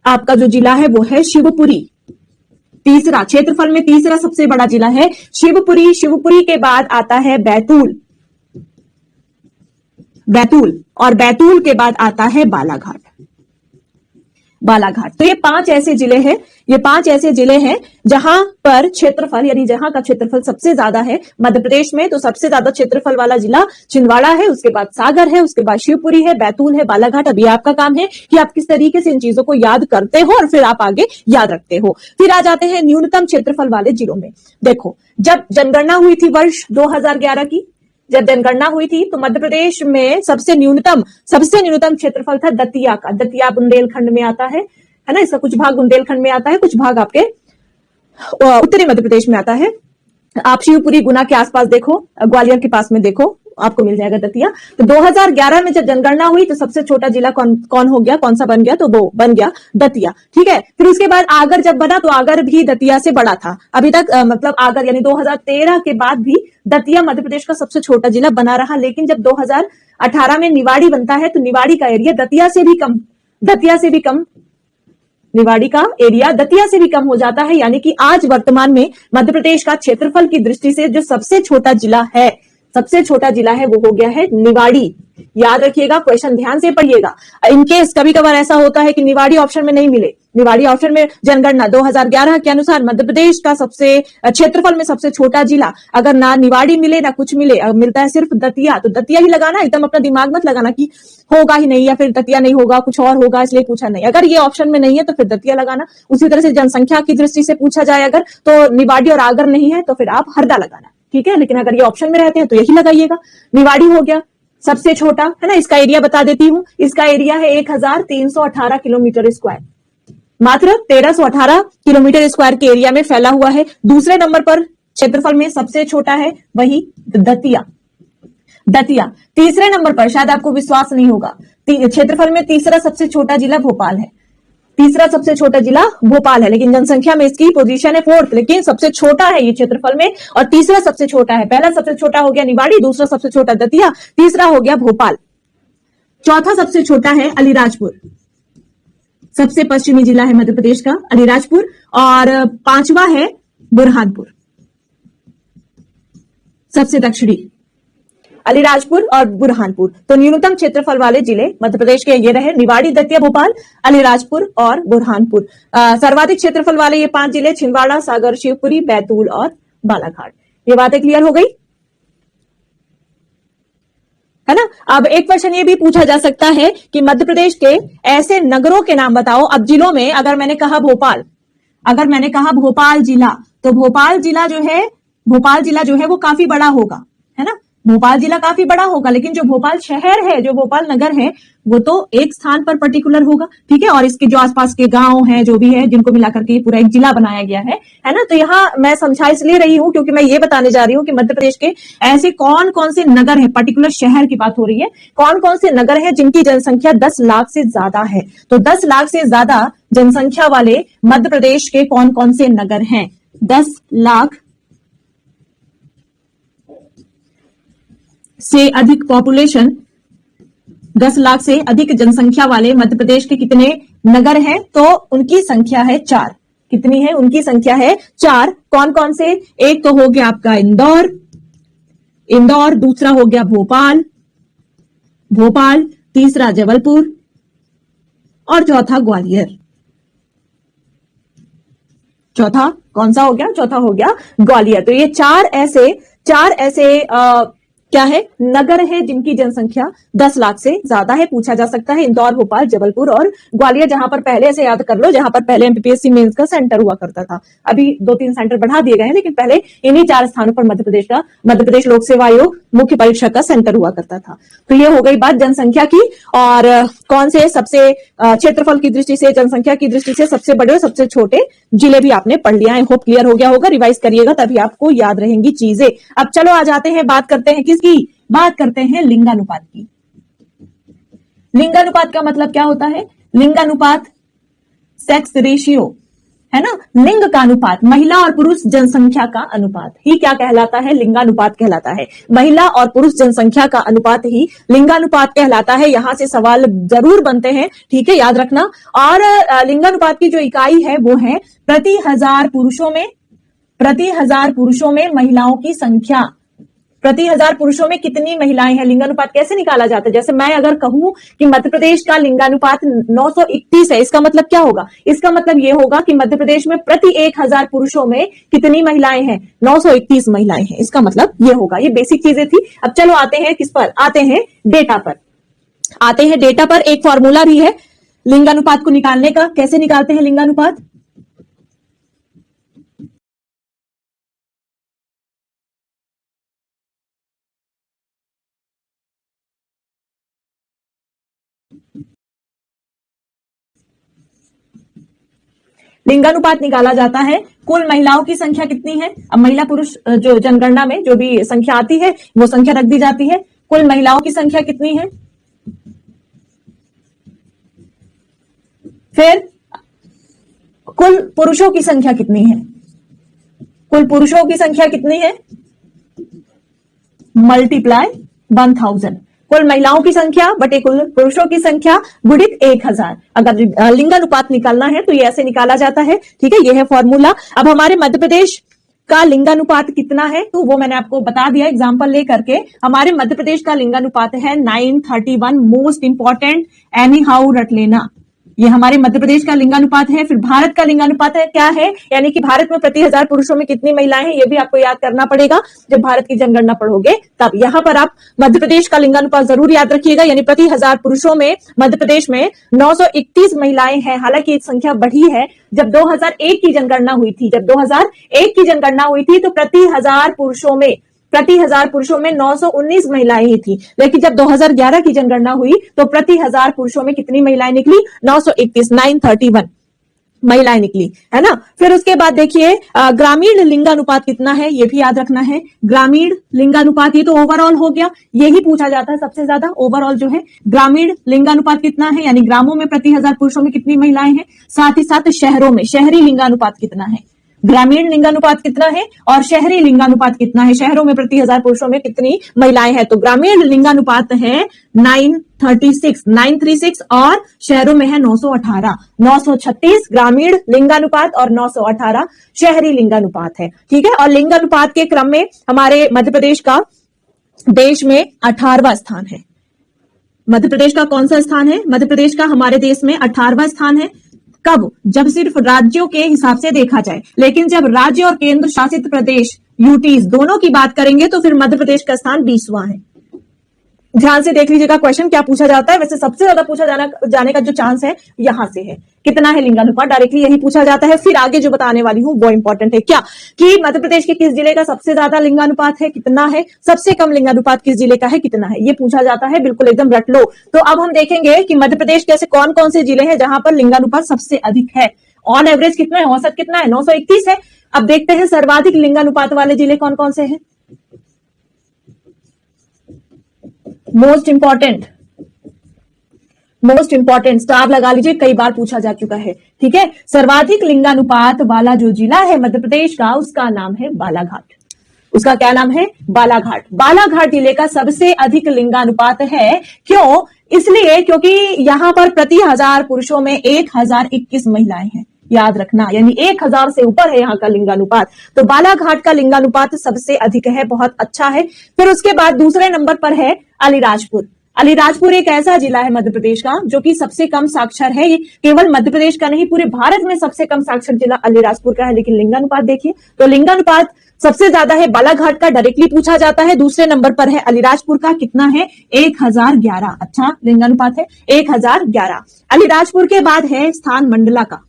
आपका जो जिला है वो है शिवपुरी। तीसरा, क्षेत्रफल में तीसरा सबसे बड़ा जिला है शिवपुरी। शिवपुरी के बाद आता है बैतूल, बैतूल, और बैतूल के बाद आता है बालाघाट। बालाघाट। तो ये 5 ऐसे जिले हैं, ये 5 ऐसे जिले हैं जहां पर क्षेत्रफल, यानी जहां का क्षेत्रफल सबसे ज्यादा है मध्य प्रदेश में। तो सबसे ज्यादा क्षेत्रफल वाला जिला छिंदवाड़ा है, उसके बाद सागर है, उसके बाद शिवपुरी है, बैतूल है, बालाघाट। अभी आपका काम है कि आप किस तरीके से इन चीजों को याद करते हो और फिर आप आगे याद रखते हो। फिर आ जाते हैं न्यूनतम क्षेत्रफल वाले जिलों में। देखो, जब जनगणना हुई थी वर्ष 2011 की, जब जनगणना हुई थी तो मध्य प्रदेश में सबसे न्यूनतम क्षेत्रफल था दतिया का। दतिया बुंदेलखंड में आता है ना, इसका कुछ भाग बुंदेलखंड में आता है, कुछ भाग आपके उत्तरी मध्य प्रदेश में आता है। आप शिवपुरी गुना के आसपास देखो, ग्वालियर के पास में देखो, आपको मिल जाएगा दतिया। तो 2011 में जब जनगणना हुई तो सबसे छोटा जिला कौन हो गया, कौन सा बन गया? तो वो बन गया दतिया। ठीक है। फिर उसके बाद आगर जब बना तो आगर भी दतिया से बड़ा था। अभी तक मतलब आगर यानी 2013 के बाद भी दतिया मध्य प्रदेश का सबसे छोटा जिला बना रहा। लेकिन जब 2018 में निवाड़ी बनता है तो निवाड़ी का एरिया दतिया से भी कम, निवाड़ी का एरिया दतिया से भी कम हो जाता है। यानी कि आज वर्तमान में मध्य प्रदेश का क्षेत्रफल की दृष्टि से जो सबसे छोटा जिला है वो हो गया है निवाड़ी। याद रखिएगा, क्वेश्चन ध्यान से पढ़िएगा। इनकेस कभी कभार ऐसा होता है कि निवाड़ी ऑप्शन में नहीं मिले, निवाड़ी ऑप्शन में जनगणना 2011 के अनुसार मध्य प्रदेश का सबसे क्षेत्रफल में सबसे छोटा जिला, अगर ना निवाड़ी मिले ना कुछ मिले, मिलता है सिर्फ दतिया, तो दतिया ही लगाना। एकदम अपना दिमाग मत लगाना कि होगा ही नहीं या फिर दतिया नहीं होगा, कुछ और होगा इसलिए पूछा नहीं। अगर ये ऑप्शन में नहीं है तो फिर दतिया लगाना। उसी तरह से जनसंख्या की दृष्टि से पूछा जाए अगर, तो निवाड़ी और आगर नहीं है तो फिर आप हरदा लगाना। ठीक है। लेकिन अगर ये ऑप्शन में रहते हैं तो यही लगाइएगा। निवाड़ी हो गया सबसे छोटा, है ना। इसका एरिया बता देती हूं, इसका एरिया है 1318 किलोमीटर स्क्वायर, मात्र 1318 किलोमीटर स्क्वायर के एरिया में फैला हुआ है। दूसरे नंबर पर क्षेत्रफल में सबसे छोटा है वही दतिया। तीसरे नंबर पर, शायद आपको विश्वास नहीं होगा, क्षेत्रफल में तीसरा सबसे छोटा जिला भोपाल है। तीसरा सबसे छोटा जिला भोपाल है, लेकिन जनसंख्या में इसकी पोजीशन है 4th, लेकिन सबसे छोटा है ये क्षेत्रफल में और तीसरा सबसे छोटा है। पहला सबसे छोटा हो गया निवाड़ी, दूसरा सबसे छोटा दतिया, तीसरा हो गया भोपाल, चौथा सबसे छोटा है अलीराजपुर। सबसे पश्चिमी जिला है मध्य प्रदेश का अलीराजपुर, और 5वां है बुरहानपुर। सबसे दक्षिणी अलीराजपुर और बुरहानपुर। तो न्यूनतम क्षेत्रफल वाले जिले मध्य प्रदेश के ये रहे, निवाड़ी, दतिया, भोपाल, अलीराजपुर और बुरहानपुर। सर्वाधिक क्षेत्रफल वाले ये 5 जिले छिंदवाड़ा, सागर, शिवपुरी, बैतूल और बालाघाट। ये बातें क्लियर हो गई, है ना। अब एक क्वेश्चन ये भी पूछा जा सकता है कि मध्य प्रदेश के ऐसे नगरों के नाम बताओ। अब जिलों में अगर मैंने कहा भोपाल जिला, तो भोपाल जिला जो है वो काफी बड़ा होगा, है ना। भोपाल जिला काफी बड़ा होगा, लेकिन जो भोपाल शहर है, जो भोपाल नगर है, वो तो एक स्थान पर पर्टिकुलर होगा, ठीक है। और इसके जो आसपास के गांव हैं, जो भी है, जिनको मिलाकर के पूरा एक जिला बनाया गया है ना। तो यहाँ मैं समझा इसलिए रही हूं क्योंकि मैं ये बताने जा रही हूँ कि मध्य प्रदेश के ऐसे कौन कौन से नगर है, पर्टिकुलर शहर की बात हो रही है, कौन कौन से नगर है जिनकी जनसंख्या 10 लाख से ज्यादा है। तो 10 लाख से ज्यादा जनसंख्या वाले मध्य प्रदेश के कौन कौन से नगर हैं? 10 लाख से अधिक पॉपुलेशन, 10 लाख से अधिक जनसंख्या वाले मध्य प्रदेश के कितने नगर हैं? तो उनकी संख्या है 4। कितनी है? उनकी संख्या है 4। कौन कौन से? एक तो हो गया आपका इंदौर, दूसरा हो गया भोपाल, तीसरा जबलपुर और चौथा ग्वालियर। चौथा कौन सा हो गया? चौथा हो गया ग्वालियर। तो ये चार ऐसे क्या है? नगर है जिनकी जनसंख्या 10 लाख से ज्यादा है। पूछा जा सकता है इंदौर, भोपाल, जबलपुर और ग्वालियर, जहां पर पहले, ऐसे याद कर लो, जहां पर पहले एमपीपीएससी मेंस का सेंटर हुआ करता था। अभी 2-3 सेंटर बढ़ा दिए गए हैं, लेकिन पहले इन्हीं 4 स्थानों पर मध्य प्रदेश लोक सेवा आयोग मुख्य परीक्षा का सेंटर हुआ करता था। तो ये हो गई बात जनसंख्या की। और कौन से सबसे क्षेत्रफल की दृष्टि से, जनसंख्या की दृष्टि से सबसे बड़े और सबसे छोटे जिले भी आपने पढ़ लिया है। होप क्लियर हो गया होगा। रिवाइज करिएगा तभी आपको याद रहेंगी चीजें। अब चलो आ जाते हैं, बात करते हैं किसकी? बात करते हैं लिंगानुपात की। लिंगानुपात का मतलब क्या होता है? लिंगानुपात सेक्स रेशियो है ना, लिंग का अनुपात, महिला और पुरुष जनसंख्या का अनुपात ही क्या कहलाता है? लिंगानुपात कहलाता है। महिला और पुरुष जनसंख्या का अनुपात ही लिंगानुपात कहलाता है। यहां से सवाल जरूर बनते हैं, ठीक है, याद रखना। और लिंगानुपात की जो इकाई है वो है प्रति हजार पुरुषों में महिलाओं की संख्या। प्रति हजार पुरुषों में कितनी महिलाएं हैं? लिंगानुपात कैसे निकाला जाता है? जैसे मैं अगर कहूं कि मध्य प्रदेश का लिंगानुपात 931 है, इसका मतलब क्या होगा? इसका मतलब यह होगा कि मध्य प्रदेश में प्रति 1000 पुरुषों में कितनी महिलाएं हैं? 931 महिलाएं हैं। इसका मतलब यह होगा। ये बेसिक चीजें थी। अब चलो आते हैं किस पर? आते हैं डेटा पर। एक फॉर्मूला भी है लिंगानुपात को निकालने का। कैसे निकालते हैं लिंगानुपात? लिंगानुपात निकाला जाता है कुल महिलाओं की संख्या कितनी है। अब महिला पुरुष जो जनगणना में जो भी संख्या आती है वो संख्या रख दी जाती है। कुल महिलाओं की संख्या कितनी है, फिर कुल पुरुषों की संख्या कितनी है। कुल पुरुषों की संख्या कितनी है? मल्टीप्लाई 1000। कुल महिलाओं की संख्या बटे कुल पुरुषों की संख्या गुणित 1000। अगर लिंगानुपात निकालना है तो ये ऐसे निकाला जाता है, ठीक है। ये है फॉर्मूला। अब हमारे मध्य प्रदेश का लिंगानुपात कितना है तो वो मैंने आपको बता दिया एग्जांपल लेकर के। हमारे मध्य प्रदेश का लिंगानुपात है 931। मोस्ट इंपॉर्टेंट, एनी हाउ रट लेना। ये हमारे मध्य प्रदेश का लिंगानुपात है। फिर भारत का लिंगानुपात है क्या है, यानी कि भारत में प्रति 1000 पुरुषों में कितनी महिलाएं हैं, ये भी आपको याद करना पड़ेगा जब भारत की जनगणना पढ़ोगे तब। यहां पर आप मध्य प्रदेश का लिंगानुपात जरूर याद रखिएगा, यानी प्रति 1000 पुरुषों में मध्य प्रदेश में 931 महिलाएं हैं। हालांकि संख्या बढ़ी है। जब 2001 की जनगणना हुई थी, तो प्रति 1000 पुरुषों में 919 महिलाएं ही थी। लेकिन जब 2011 की जनगणना हुई तो प्रति 1000 पुरुषों में कितनी महिलाएं निकली? 931 महिलाएं निकली, है ना। फिर उसके बाद देखिए ग्रामीण लिंगानुपात कितना है, ये भी याद रखना है। ग्रामीण लिंगानुपात, ये तो ओवरऑल हो गया, यही पूछा जाता है सबसे ज्यादा। ओवरऑल जो है ग्रामीण लिंगानुपात कितना है, यानी ग्रामों में प्रति 1000 पुरुषों में कितनी महिलाएं हैं। साथ ही साथ शहरों में शहरी लिंगानुपात कितना है, ग्रामीण लिंगानुपात कितना है और शहरी लिंगानुपात कितना है, शहरों में प्रति 1000 पुरुषों में कितनी महिलाएं हैं। तो ग्रामीण लिंगानुपात है 936 और शहरों में है 918। 936 ग्रामीण लिंगानुपात और 918 शहरी लिंगानुपात है, ठीक है। और लिंगानुपात के क्रम में हमारे मध्य प्रदेश का देश में 18वां स्थान है। मध्य प्रदेश का कौन सा स्थान है? मध्य प्रदेश का हमारे देश में 18वां स्थान है। कब? जब सिर्फ राज्यों के हिसाब से देखा जाए, लेकिन जब राज्य और केंद्र शासित प्रदेश यूटीज दोनों की बात करेंगे तो फिर मध्य प्रदेश का स्थान 20वां है। ध्यान से देख लीजिएगा क्वेश्चन क्या पूछा जाता है। वैसे सबसे ज्यादा पूछा जाने का जो चांस है यहां से है, कितना है लिंगानुपात, डायरेक्टली यही पूछा जाता है। फिर आगे जो बताने वाली हूं वो इंपॉर्टेंट है, क्या कि मध्य प्रदेश के किस जिले का सबसे ज्यादा लिंगानुपात है, कितना है, सबसे कम लिंगानुपात किस जिले का है, कितना है, ये पूछा जाता है। बिल्कुल एकदम रट लो। तो अब हम देखेंगे कि मध्य प्रदेश के ऐसे कौन कौन से जिले हैं जहां पर लिंगानुपात सबसे अधिक है। ऑन एवरेज कितना है, औसत कितना है, 921 है। अब देखते हैं सर्वाधिक लिंगानुपात वाले जिले कौन कौन से हैं। मोस्ट इंपॉर्टेंट स्टार लगा लीजिए, कई बार पूछा जा चुका है। ठीक है, सर्वाधिक लिंगानुपात वाला जो जिला है मध्य प्रदेश का, उसका नाम है बालाघाट। उसका क्या नाम है, बालाघाट। बालाघाट जिले का सबसे अधिक लिंगानुपात है। क्यों, इसलिए क्योंकि यहां पर प्रति 1000 पुरुषों में 1021 महिलाएं हैं। याद रखना, यानी 1000 से ऊपर है यहाँ का लिंगानुपात। तो बालाघाट का लिंगानुपात सबसे अधिक है, बहुत अच्छा है। फिर उसके बाद दूसरे नंबर पर है अलीराजपुर। अलीराजपुर एक ऐसा जिला है मध्य प्रदेश का जो कि सबसे कम साक्षर है। ये केवल मध्य प्रदेश का नहीं, पूरे भारत में सबसे कम साक्षर जिला अलीराजपुर का है। लेकिन लिंगानुपात देखिए, तो लिंगानुपात सबसे ज्यादा है बालाघाट का, डायरेक्टली पूछा जाता है। दूसरे नंबर पर है अलीराजपुर का, कितना है, 1011। अच्छा लिंगानुपात है 1011। अलीराजपुर के बाद है स्थान मंडला का,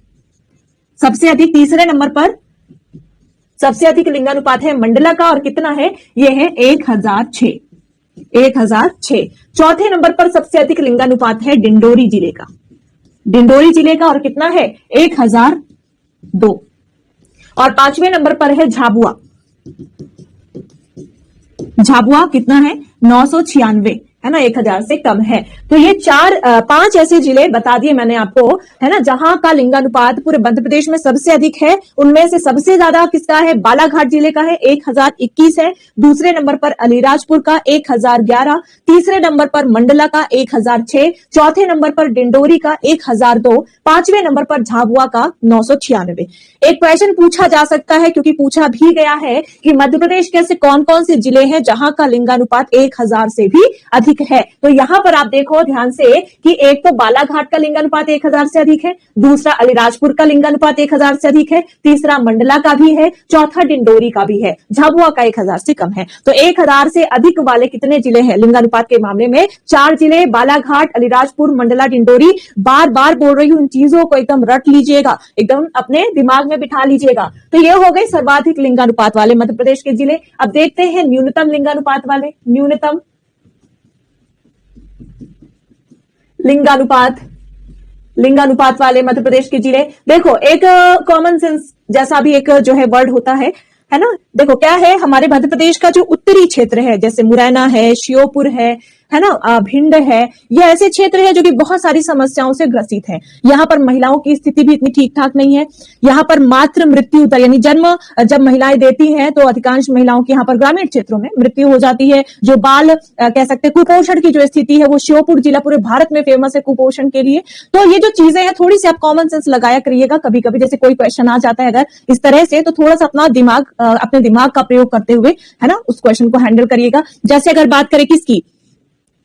सबसे अधिक तीसरे नंबर पर सबसे अधिक लिंगानुपात है मंडला का, और कितना है, ये है 1006। 1006। चौथे नंबर पर सबसे अधिक लिंगानुपात है डिंडोरी जिले का, डिंडोरी जिले का, और कितना है, 1002। और पांचवें नंबर पर है झाबुआ। झाबुआ कितना है, 996 है ना, 1000 से कम है। तो ये 5 ऐसे जिले बता दिए मैंने आपको, है ना, जहां का लिंगानुपात पूरे मध्य प्रदेश में सबसे अधिक है। उनमें से सबसे ज्यादा किसका है, बालाघाट जिले का है, 1021 है। दूसरे नंबर पर अलीराजपुर का 1011, तीसरे नंबर पर मंडला का 1006, चौथे नंबर पर डिंडोरी का 1002, पांचवें नंबर पर झाबुआ का 996। एक क्वेश्चन पूछा जा सकता है, क्योंकि पूछा भी गया है कि मध्य प्रदेश के ऐसे कौन कौन से जिले हैं जहां का लिंगानुपात 1000 से भी अधिक है। तो यहां पर आप देखो ध्यान से कि एक तो बालाघाट का लिंगानुपात 1000 से अधिक है, दूसरा अलीराजपुर का लिंगानुपात 1000 से अधिक है, तीसरा मंडला का भी है, चौथा डिंडोरी का भी है, झाबुआ का 1000 से कम है। तो 1000 से अधिक वाले कितने जिले हैं लिंगानुपात के मामले में, 4 जिले, बालाघाट, अलीराजपुर, मंडला, डिंडोरी। बार बार बोल रही हूं, इन चीजों को एकदम रट लीजिएगा, एकदम अपने दिमाग में बिठा लीजिएगा। तो ये हो गए सर्वाधिक लिंगानुपात वाले मध्य प्रदेश के जिले। अब देखते हैं न्यूनतम लिंगानुपात वाले, न्यूनतम लिंगानुपात वाले मध्य प्रदेश के जिले। देखो एक कॉमन सेंस जैसा भी एक जो है वर्ड होता है ना। देखो क्या है, हमारे मध्य प्रदेश का जो उत्तरी क्षेत्र है, जैसे मुरैना है, श्योपुर है ना, भिंड है, ये ऐसे क्षेत्र है जो कि बहुत सारी समस्याओं से ग्रसित है। यहाँ पर महिलाओं की स्थिति भी इतनी ठीक ठाक नहीं है। यहाँ पर मातृ मृत्यु दर, यानी जन्म जब महिलाएं देती हैं तो अधिकांश महिलाओं की यहाँ पर ग्रामीण क्षेत्रों में मृत्यु हो जाती है। जो बाल कह सकते हैं कुपोषण की जो स्थिति है, वो श्योपुर जिला पूरे भारत में फेमस है कुपोषण के लिए। तो ये जो चीजें हैं, थोड़ी सी आप कॉमन सेंस लगाया करिएगा। कभी कभी जैसे कोई क्वेश्चन आ जाता है अगर इस तरह से, तो थोड़ा सा अपने दिमाग का प्रयोग करते हुए, है ना, उस क्वेश्चन को हैंडल करिएगा। जैसे अगर बात करें किसकी,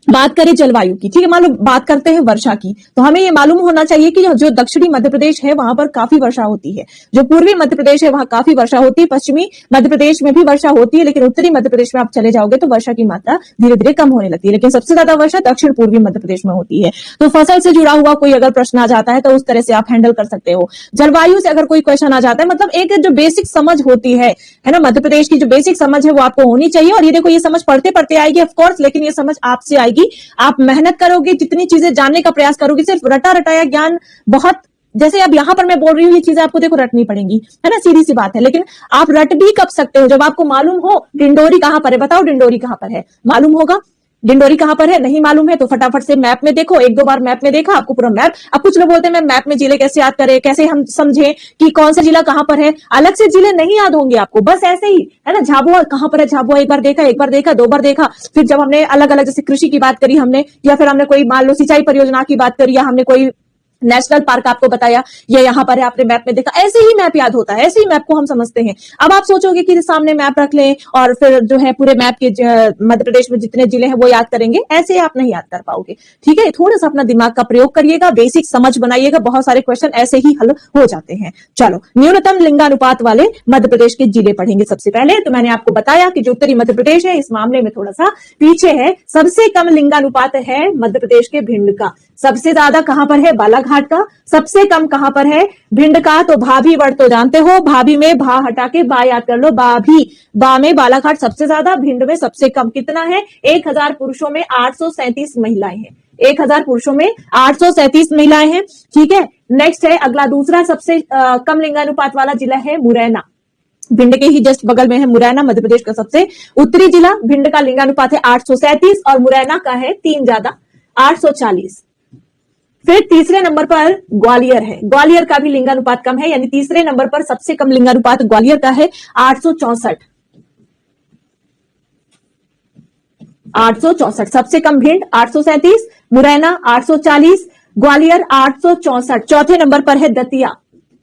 बात करें जलवायु की, ठीक है, मान लो बात करते हैं वर्षा की, तो हमें ये मालूम होना चाहिए कि जो दक्षिणी मध्य प्रदेश है वहां पर काफी वर्षा होती है, जो पूर्वी मध्य प्रदेश है वहां काफी वर्षा होती है, पश्चिमी मध्य प्रदेश में भी वर्षा होती है, लेकिन उत्तरी मध्य प्रदेश में आप चले जाओगे तो वर्षा की मात्रा धीरे धीरे कम होने लगती है। लेकिन सबसे ज्यादा वर्षा दक्षिण पूर्वी मध्य प्रदेश में होती है। तो फसल से जुड़ा हुआ कोई अगर प्रश्न आ जाता है तो उस तरह से आप हैंडल कर सकते हो। जलवायु से अगर कोई क्वेश्चन आ जाता है, मतलब एक जो बेसिक समझ होती है ना, मध्य प्रदेश की जो बेसिक समझ है वो आपको होनी चाहिए। और ये देखो, ये समझ पढ़ते पढ़ते आएगी ऑफकोर्स, लेकिन ये समझ आपसे आएगी, आप मेहनत करोगे, जितनी चीजें जानने का प्रयास करोगे। सिर्फ रटा रटाया ज्ञान बहुत, जैसे अब यहां पर मैं बोल रही हूँ, ये चीजें आपको देखो रटनी पड़ेंगी, है ना, सीधी सी बात है। लेकिन आप रट भी कब सकते हो, जब आपको मालूम हो डिंडोरी कहां पर है। बताओ डिंडोरी कहां पर है, मालूम होगा डिंडोरी कहां पर है, नहीं मालूम है तो फटाफट से मैप में देखो, 1-2 बार मैप में देखा आपको पूरा मैप। अब कुछ लोग बोलते हैं मैं मैप में जिले कैसे याद करें, कैसे हम समझें कि कौन सा जिला कहां पर है। अलग से जिले नहीं याद होंगे आपको, बस ऐसे ही, है ना। झाबुआ कहां पर है, झाबुआ एक बार देखा, 2 बार देखा। फिर जब हमने अलग अलग जैसे कृषि की बात करी हमने, या फिर हमने कोई मान लो सिंचाई परियोजना की बात करी, या हमने कोई नेशनल पार्क आपको बताया, ये यहाँ पर है, आपने मैप में देखा, ऐसे ही मैप याद होता है, ऐसे ही मैप को हम समझते हैं। अब आप सोचोगे कि सामने मैप रख लें और फिर जो है पूरे मैप के मध्य प्रदेश में जितने जिले हैं वो याद करेंगे, ऐसे आप नहीं याद कर पाओगे। ठीक है, थोड़ा सा अपना दिमाग का प्रयोग करिएगा, बेसिक समझ बनाइएगा, बहुत सारे क्वेश्चन ऐसे ही हल हो जाते हैं। चलो, न्यूनतम लिंगानुपात वाले मध्य प्रदेश के जिले पढ़ेंगे। सबसे पहले तो मैंने आपको बताया कि जो उत्तरी मध्य प्रदेश है इस मामले में थोड़ा सा पीछे है। सबसे कम लिंगानुपात है मध्य प्रदेश के भिंड का। सबसे ज्यादा कहां पर है? बालाघाट का। सबसे कम कहां पर है? भिंड का। तो भाभी वर्ड तो जानते हो, भाभी में भा हटा के बा याद कर लो, भाभी। बा में बालाघाट सबसे ज्यादा, भिंड में सबसे कम। कितना है? 1000 पुरुषों में 837 महिलाएं हैं। 1000 पुरुषों में 837 महिलाएं हैं। ठीक है, नेक्स्ट है अगला, दूसरा सबसे कम लिंगानुपात वाला जिला है मुरैना। भिंड के ही जस्ट बगल में है मुरैना, मध्य प्रदेश का सबसे उत्तरी जिला। भिंड का लिंगानुपात है 837 और मुरैना का है 3 ज्यादा, 840। फिर तीसरे नंबर पर ग्वालियर है। ग्वालियर का भी लिंगानुपात कम है, यानी तीसरे नंबर पर सबसे कम लिंगानुपात ग्वालियर का है 864। 864। सबसे कम भिंड 837, मुरैना 840, ग्वालियर 864। चौथे नंबर पर है दतिया।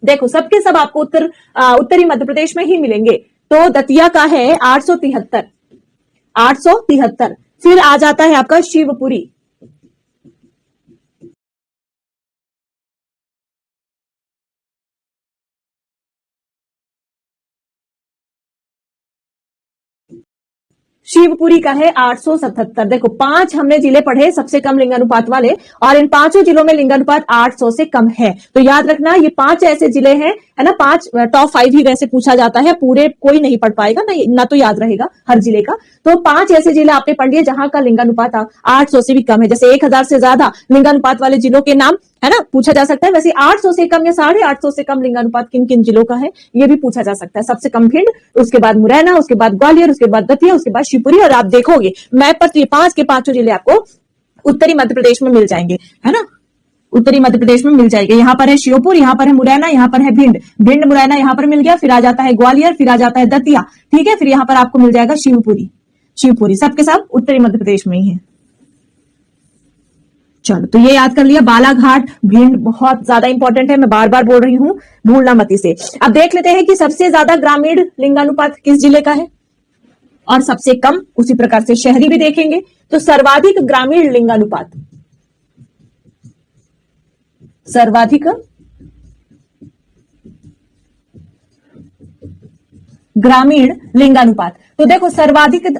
देखो सबके सब आपको उत्तरी मध्य प्रदेश में ही मिलेंगे। तो दतिया का है 873। 873। फिर आ जाता है आपका शिवपुरी। शिवपुरी का है 877। देखो 5 हमने जिले पढ़े सबसे कम लिंगानुपात वाले, और इन 5 जिलों में लिंगानुपात 800 से कम है। तो याद रखना ये 5 ऐसे जिले हैं, है ना। 5 टॉप 5 ही वैसे पूछा जाता है, पूरे कोई नहीं पढ़ पाएगा ना तो याद रहेगा हर जिले का। तो 5 ऐसे जिले आपने पढ़ लिए जहां का लिंगानुपात 800 से भी कम है। जैसे 1000 से ज्यादा लिंगानुपात वाले जिलों के नाम, है ना, पूछा जा सकता है। वैसे 800 से कम या 850 से कम लिंगानुपात किन किन जिलों का है ये भी पूछा जा सकता है। सबसे कम भिंड, उसके बाद मुरैना, उसके बाद ग्वालियर, उसके बाद दतिया, उसके बाद शिवपुरी। और आप देखोगे मैप पर ये 5 के 5 जिले आपको उत्तरी मध्य प्रदेश में मिल जाएंगे, है ना। उत्तरी मध्य प्रदेश में मिल जाएंगे। यहाँ पर है श्योपुर, यहाँ पर है मुरैना, यहाँ पर है भिंड। भिंड मुरैना यहाँ पर मिल गया। फिर आ जाता है ग्वालियर, फिर आ जाता है दतिया। ठीक है, फिर यहाँ पर आपको मिल जाएगा शिवपुरी। शिवपुरी सबके सब उत्तरी मध्य प्रदेश में ही है। चलो, तो ये याद कर लिया। बालाघाट, भिंड बहुत ज्यादा इंपॉर्टेंट है, मैं बार बार बोल रही हूं, भूलना मत इसे। अब देख लेते हैं कि सबसे ज्यादा ग्रामीण लिंगानुपात किस जिले का है और सबसे कम, उसी प्रकार से शहरी भी देखेंगे। तो सर्वाधिक ग्रामीण लिंगानुपात, सर्वाधिक ग्रामीण लिंगानुपात। तो देखो सर्वाधिक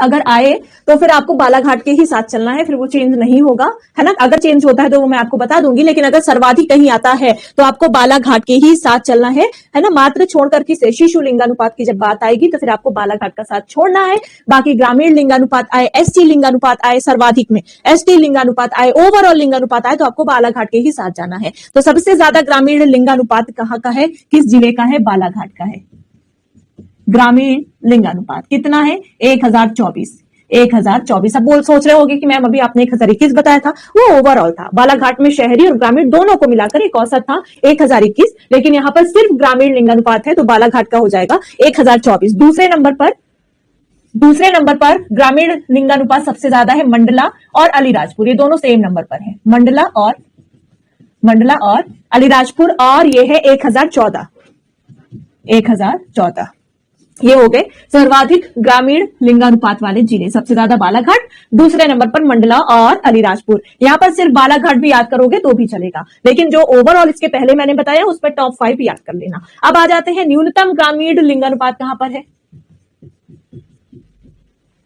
अगर आए तो फिर आपको बालाघाट के ही साथ चलना है, फिर वो चेंज नहीं होगा, है ना। अगर चेंज होता है तो वो मैं आपको बता दूंगी, लेकिन अगर सर्वाधिक कहीं आता है तो आपको बालाघाट के ही साथ चलना है ना। मात्र छोड़कर किसे? शिशु लिंगानुपात की जब बात आएगी तो फिर आपको बालाघाट का साथ छोड़ना है। बाकी ग्रामीण लिंगानुपात आए, एसटी लिंगानुपात आए, सर्वाधिक में एसटी लिंगानुपात आए, ओवरऑल लिंगानुपात आए, तो आपको बालाघाट के ही साथ जाना है। तो सबसे ज्यादा ग्रामीण लिंगानुपात कहाँ का है, किस जिले का है? बालाघाट का है। ग्रामीण लिंगानुपात कितना है? 1024। 1024। अब सोच रहे होगे कि मैम अभी आपने 1021 बताया था, वो ओवरऑल था। बालाघाट में शहरी और ग्रामीण दोनों को मिलाकर एक औसत था 1021, लेकिन यहाँ पर सिर्फ ग्रामीण लिंगानुपात है तो बालाघाट का हो जाएगा 1024। दूसरे नंबर पर ग्रामीण लिंगानुपात सबसे ज्यादा है मंडला और अलीराजपुर, ये दोनों सेम नंबर पर है। मंडला और अलीराजपुर, और ये है 1014। 1014 ये हो गए सर्वाधिक ग्रामीण लिंगानुपात वाले जिले। सबसे ज्यादा बालाघाट, दूसरे नंबर पर मंडला और अलीराजपुर। यहां पर सिर्फ बालाघाट भी याद करोगे तो भी चलेगा, लेकिन जो ओवरऑल इसके पहले मैंने बताया उस पर टॉप 5 याद कर लेना। अब आ जाते हैं न्यूनतम ग्रामीण लिंगानुपात कहां पर है।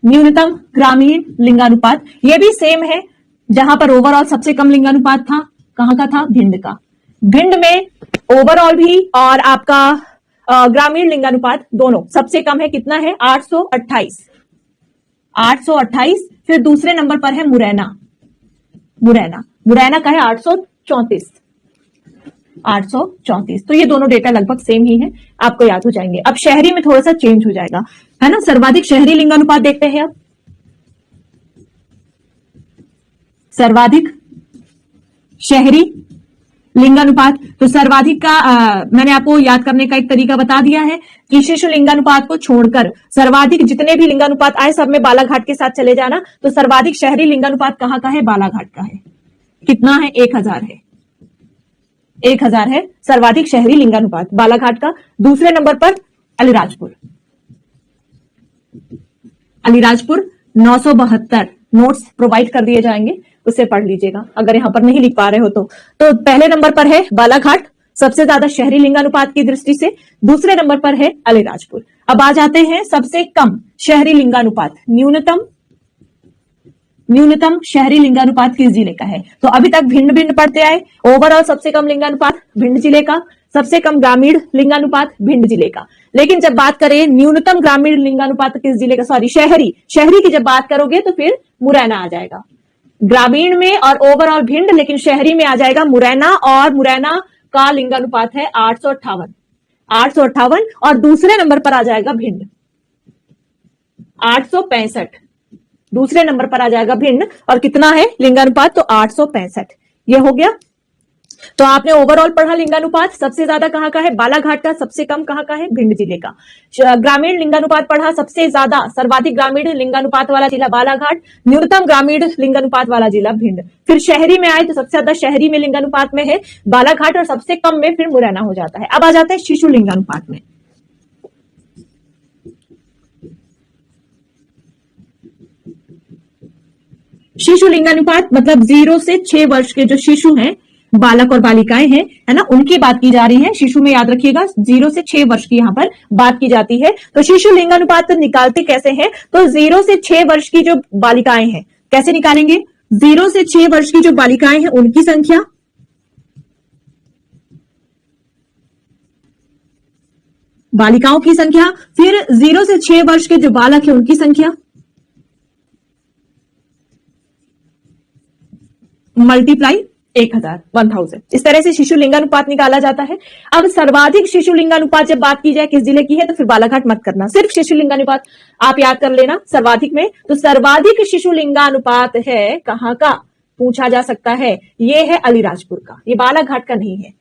न्यूनतम ग्रामीण लिंगानुपात ये भी सेम है, जहां पर ओवरऑल सबसे कम लिंगानुपात था, कहां का था? भिंड का। भिंड में ओवरऑल भी और आपका ग्रामीण लिंगानुपात दोनों सबसे कम है। कितना है? 828। 828। फिर दूसरे नंबर पर है मुरैना का है 834। 834। तो ये दोनों डेटा लगभग सेम ही है, आपको याद हो जाएंगे। अब शहरी में थोड़ा सा चेंज हो जाएगा, है ना। सर्वाधिक शहरी लिंगानुपात देखते हैं अब। सर्वाधिक शहरी लिंगानुपात, तो सर्वाधिक का मैंने आपको याद करने का एक तरीका बता दिया है कि शिशु लिंगानुपात को छोड़कर सर्वाधिक जितने भी लिंगानुपात आए सब में बालाघाट के साथ चले जाना। तो सर्वाधिक शहरी लिंगानुपात कहां का है? बालाघाट का है। कितना है? 1000 है। 1000 है सर्वाधिक शहरी लिंगानुपात बालाघाट का। दूसरे नंबर पर अलीराजपुर। अलीराजपुर 972। नोट्स प्रोवाइड कर दिए जाएंगे, उसे पढ़ लीजिएगा अगर यहां पर नहीं लिख पा रहे हो तो पहले नंबर पर है बालाघाट सबसे ज्यादा शहरी लिंगानुपात की दृष्टि से। दूसरे नंबर पर है अलीराजपुर। अब आ जाते हैं सबसे कम शहरी लिंगानुपात। न्यूनतम शहरी लिंगानुपात किस जिले का है? तो अभी तक भिंड भिंड पढ़ते आए। ओवरऑल सबसे कम लिंगानुपात भिंड जिले का, सबसे कम ग्रामीण लिंगानुपात भिंड जिले का। लेकिन जब बात करें न्यूनतम ग्रामीण लिंगानुपात किस जिले का, सॉरी शहरी की जब बात करोगे तो फिर मुरैना आ जाएगा। ग्रामीण में और ओवरऑल भिंड, लेकिन शहरी में आ जाएगा मुरैना, और मुरैना का लिंगानुपात है 858। और दूसरे नंबर पर आ जाएगा भिंड 865। दूसरे नंबर पर आ जाएगा भिंड, और कितना है लिंगानुपात? तो 865। ये हो गया। तो आपने ओवरऑल पढ़ा लिंगानुपात सबसे ज्यादा कहां का है? बालाघाट का। सबसे कम कहां का है? भिंड जिले का। ग्रामीण लिंगानुपात पढ़ा सबसे ज्यादा सर्वाधिक ग्रामीण लिंगानुपात वाला जिला बालाघाट, न्यूनतम ग्रामीण लिंगानुपात वाला जिला भिंड। फिर शहरी में आए तो सबसे ज्यादा शहरी में लिंगानुपात में है बालाघाट, और सबसे कम में फिर मुरैना हो जाता है। अब आ जाते हैं शिशु लिंगानुपात में। शिशु लिंगानुपात मतलब 0 से 6 वर्ष के जो शिशु हैं, बालक और बालिकाएं हैं, है ना, उनकी बात की जा रही है। शिशु में याद रखिएगा 0 से 6 वर्ष की यहां पर बात की जाती है। तो शिशु लिंगानुपात निकालते कैसे हैं? तो 0 से 6 वर्ष की जो बालिकाएं हैं कैसे निकालेंगे? 0 से 6 वर्ष की जो बालिकाएं हैं उनकी संख्या, बालिकाओं की संख्या, फिर 0 से 6 वर्ष के जो बालक है उनकी संख्या, मल्टीप्लाई 1000। इस तरह से शिशु लिंगानुपात निकाला जाता है। अब सर्वाधिक शिशु लिंगानुपात जब बात की जाए किस जिले की है, तो फिर बालाघाट मत करना, सिर्फ शिशु लिंगानुपात आप याद कर लेना सर्वाधिक में। तो सर्वाधिक शिशु लिंगानुपात है कहां का? पूछा जा सकता है। ये है अलीराजपुर का, ये बालाघाट का नहीं है।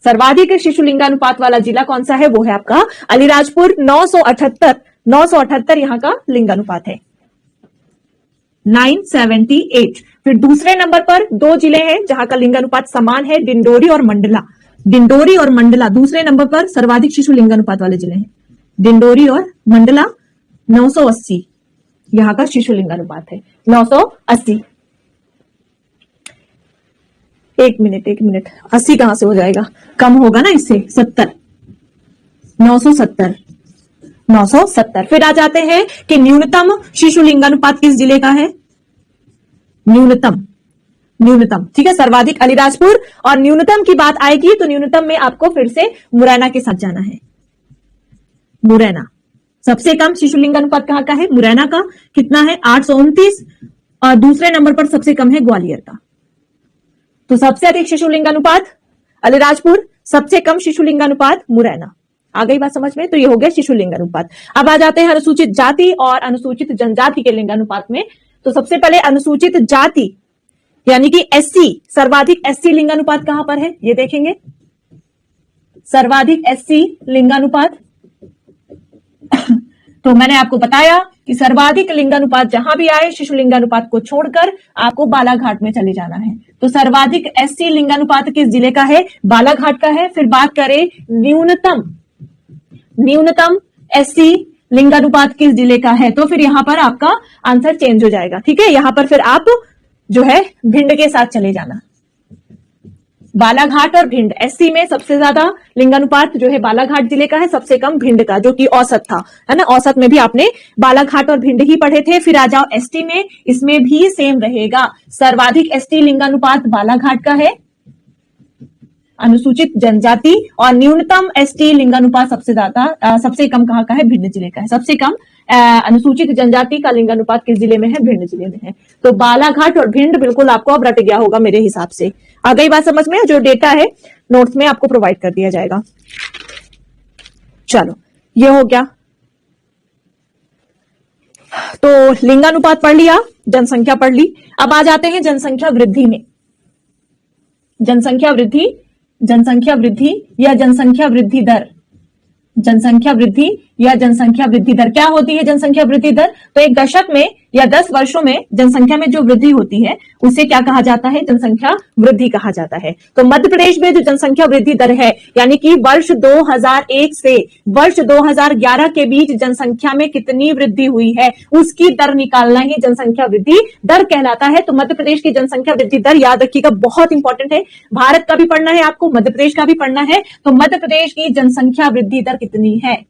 सर्वाधिक शिशु लिंगानुपात वाला जिला कौन सा है? वो है आपका अलीराजपुर। 978 यहां का लिंगानुपात है, 978। फिर दूसरे नंबर पर दो जिले हैं जहां का लिंगानुपात समान है, डिंडोरी और मंडला। दूसरे नंबर पर सर्वाधिक शिशु लिंगानुपात वाले जिले हैं डिंडोरी और मंडला। 980 यहां का शिशु लिंगानुपात है, 980। एक मिनट 80 कहां से हो जाएगा? कम होगा ना इससे, 70। 970। फिर आ जाते हैं कि न्यूनतम शिशु लिंगानुपात किस जिले का है? न्यूनतम, ठीक है, सर्वाधिक अलीराजपुर। और न्यूनतम की बात आएगी तो न्यूनतम में आपको फिर से मुरैना के साथ जाना है। मुरैना सबसे कम शिशु लिंगानुपात कहां का है? मुरैना का। कितना है? 829। और दूसरे नंबर पर सबसे कम है ग्वालियर का। तो सबसे अधिक शिशु लिंगानुपात अलीराजपुर, सबसे कम शिशु लिंगानुपात मुरैना। आ गई बात समझ में? तो ये हो गया शिशु लिंगानुपात। अब आ जाते हैं अनुसूचित जाति और अनुसूचित जनजाति के लिंगानुपात में। तो सबसे पहले अनुसूचित जाति यानी कि एससी, सर्वाधिक एससी लिंगानुपात कहां पर है ये देखेंगे। सर्वाधिक एससी लिंगानुपात तो मैंने आपको बताया कि सर्वाधिक लिंगानुपात जहां भी आए शिशु लिंगानुपात को छोड़कर आपको बालाघाट में चले जाना है। तो सर्वाधिक एससी लिंगानुपात किस जिले का है? बालाघाट का है। फिर बात करें न्यूनतम एससी लिंगानुपात किस जिले का है, तो फिर यहां पर आपका आंसर चेंज हो जाएगा। ठीक है, यहां पर फिर आप जो है भिंड के साथ चले जाना। बालाघाट और भिंड, एससी में सबसे ज्यादा लिंगानुपात जो है बालाघाट जिले का है, सबसे कम भिंड का, जो कि औसत था, है ना। औसत में भी आपने बालाघाट और भिंड ही पढ़े थे। फिर आ जाओ एसटी में, इसमें भी सेम रहेगा। सर्वाधिक एसटी लिंगानुपात बालाघाट का है अनुसूचित जनजाति, और न्यूनतम एसटी लिंगानुपात सबसे कम कहां का है? भिंड जिले का है। सबसे कम अनुसूचित जनजाति का लिंगानुपात किस जिले में है? भिंड जिले में है। तो बालाघाट और भिंड बिल्कुल आपको अब रट गया होगा मेरे हिसाब से। आ गई बात समझ में? जो डेटा है नोट्स में आपको प्रोवाइड कर दिया जाएगा। चलो, ये हो गया। तो लिंगानुपात पढ़ लिया, जनसंख्या पढ़ ली। अब आ जाते हैं जनसंख्या वृद्धि में। जनसंख्या वृद्धि या जनसंख्या वृद्धि दर, जनसंख्या वृद्धि या जनसंख्या वृद्धि दर। क्या होती है जनसंख्या वृद्धि दर? तो एक दशक में या 10 वर्षों में जनसंख्या में जो वृद्धि होती है उसे क्या कहा जाता है? जनसंख्या वृद्धि कहा जाता है। तो मध्य प्रदेश में जो जनसंख्या वृद्धि दर है, यानी कि वर्ष 2001 से वर्ष 2011 के बीच जनसंख्या में कितनी वृद्धि हुई है, उसकी दर निकालना ही जनसंख्या वृद्धि दर कहलाता है। तो मध्य प्रदेश की जनसंख्या वृद्धि दर याद रखिएगा, बहुत इंपॉर्टेंट है। भारत का भी पढ़ना है आपको, मध्य प्रदेश का भी पढ़ना है। तो मध्य प्रदेश की जनसंख्या वृद्धि दर कितनी है?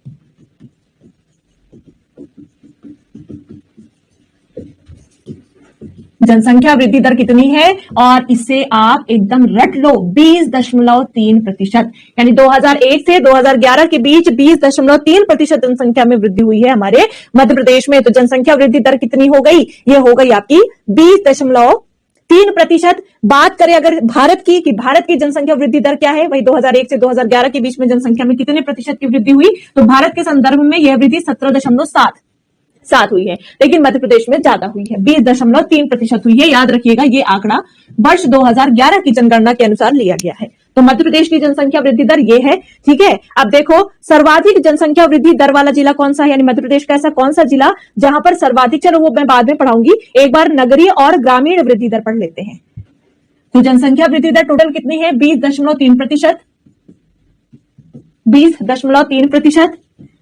जनसंख्या वृद्धि दर कितनी है? और इसे आप एकदम रट लो, 20.3%। यानी 2001 से 2011 के बीच 20.3% जनसंख्या में वृद्धि हुई है हमारे मध्य प्रदेश में। तो जनसंख्या वृद्धि दर कितनी हो गई? ये हो गई आपकी 20.3%। बात करें अगर भारत की, कि भारत की जनसंख्या वृद्धि दर क्या है, वही 2001 से 2011 के बीच में जनसंख्या में कितने प्रतिशत की वृद्धि हुई? तो भारत के संदर्भ में यह वृद्धि 17.7 हुई है, लेकिन मध्य प्रदेश में ज्यादा हुई है, 20.3% हुई है। याद रखिएगा, ये आंकड़ा वर्ष 2011 की जनगणना के अनुसार लिया गया है। तो मध्य प्रदेश की जनसंख्या वृद्धि दर ये है, ठीक है। अब देखो, सर्वाधिक जनसंख्या वृद्धि दर वाला जिला कौन सा है, यानी मध्य प्रदेश का ऐसा कौन सा जिला जहां पर सर्वाधिक, चलो वो मैं बाद में पढ़ाऊंगी, एक बार नगरीय और ग्रामीण वृद्धि दर पढ़ लेते हैं। तो जनसंख्या वृद्धि दर टोटल कितनी है? 20.3%। 20.3%।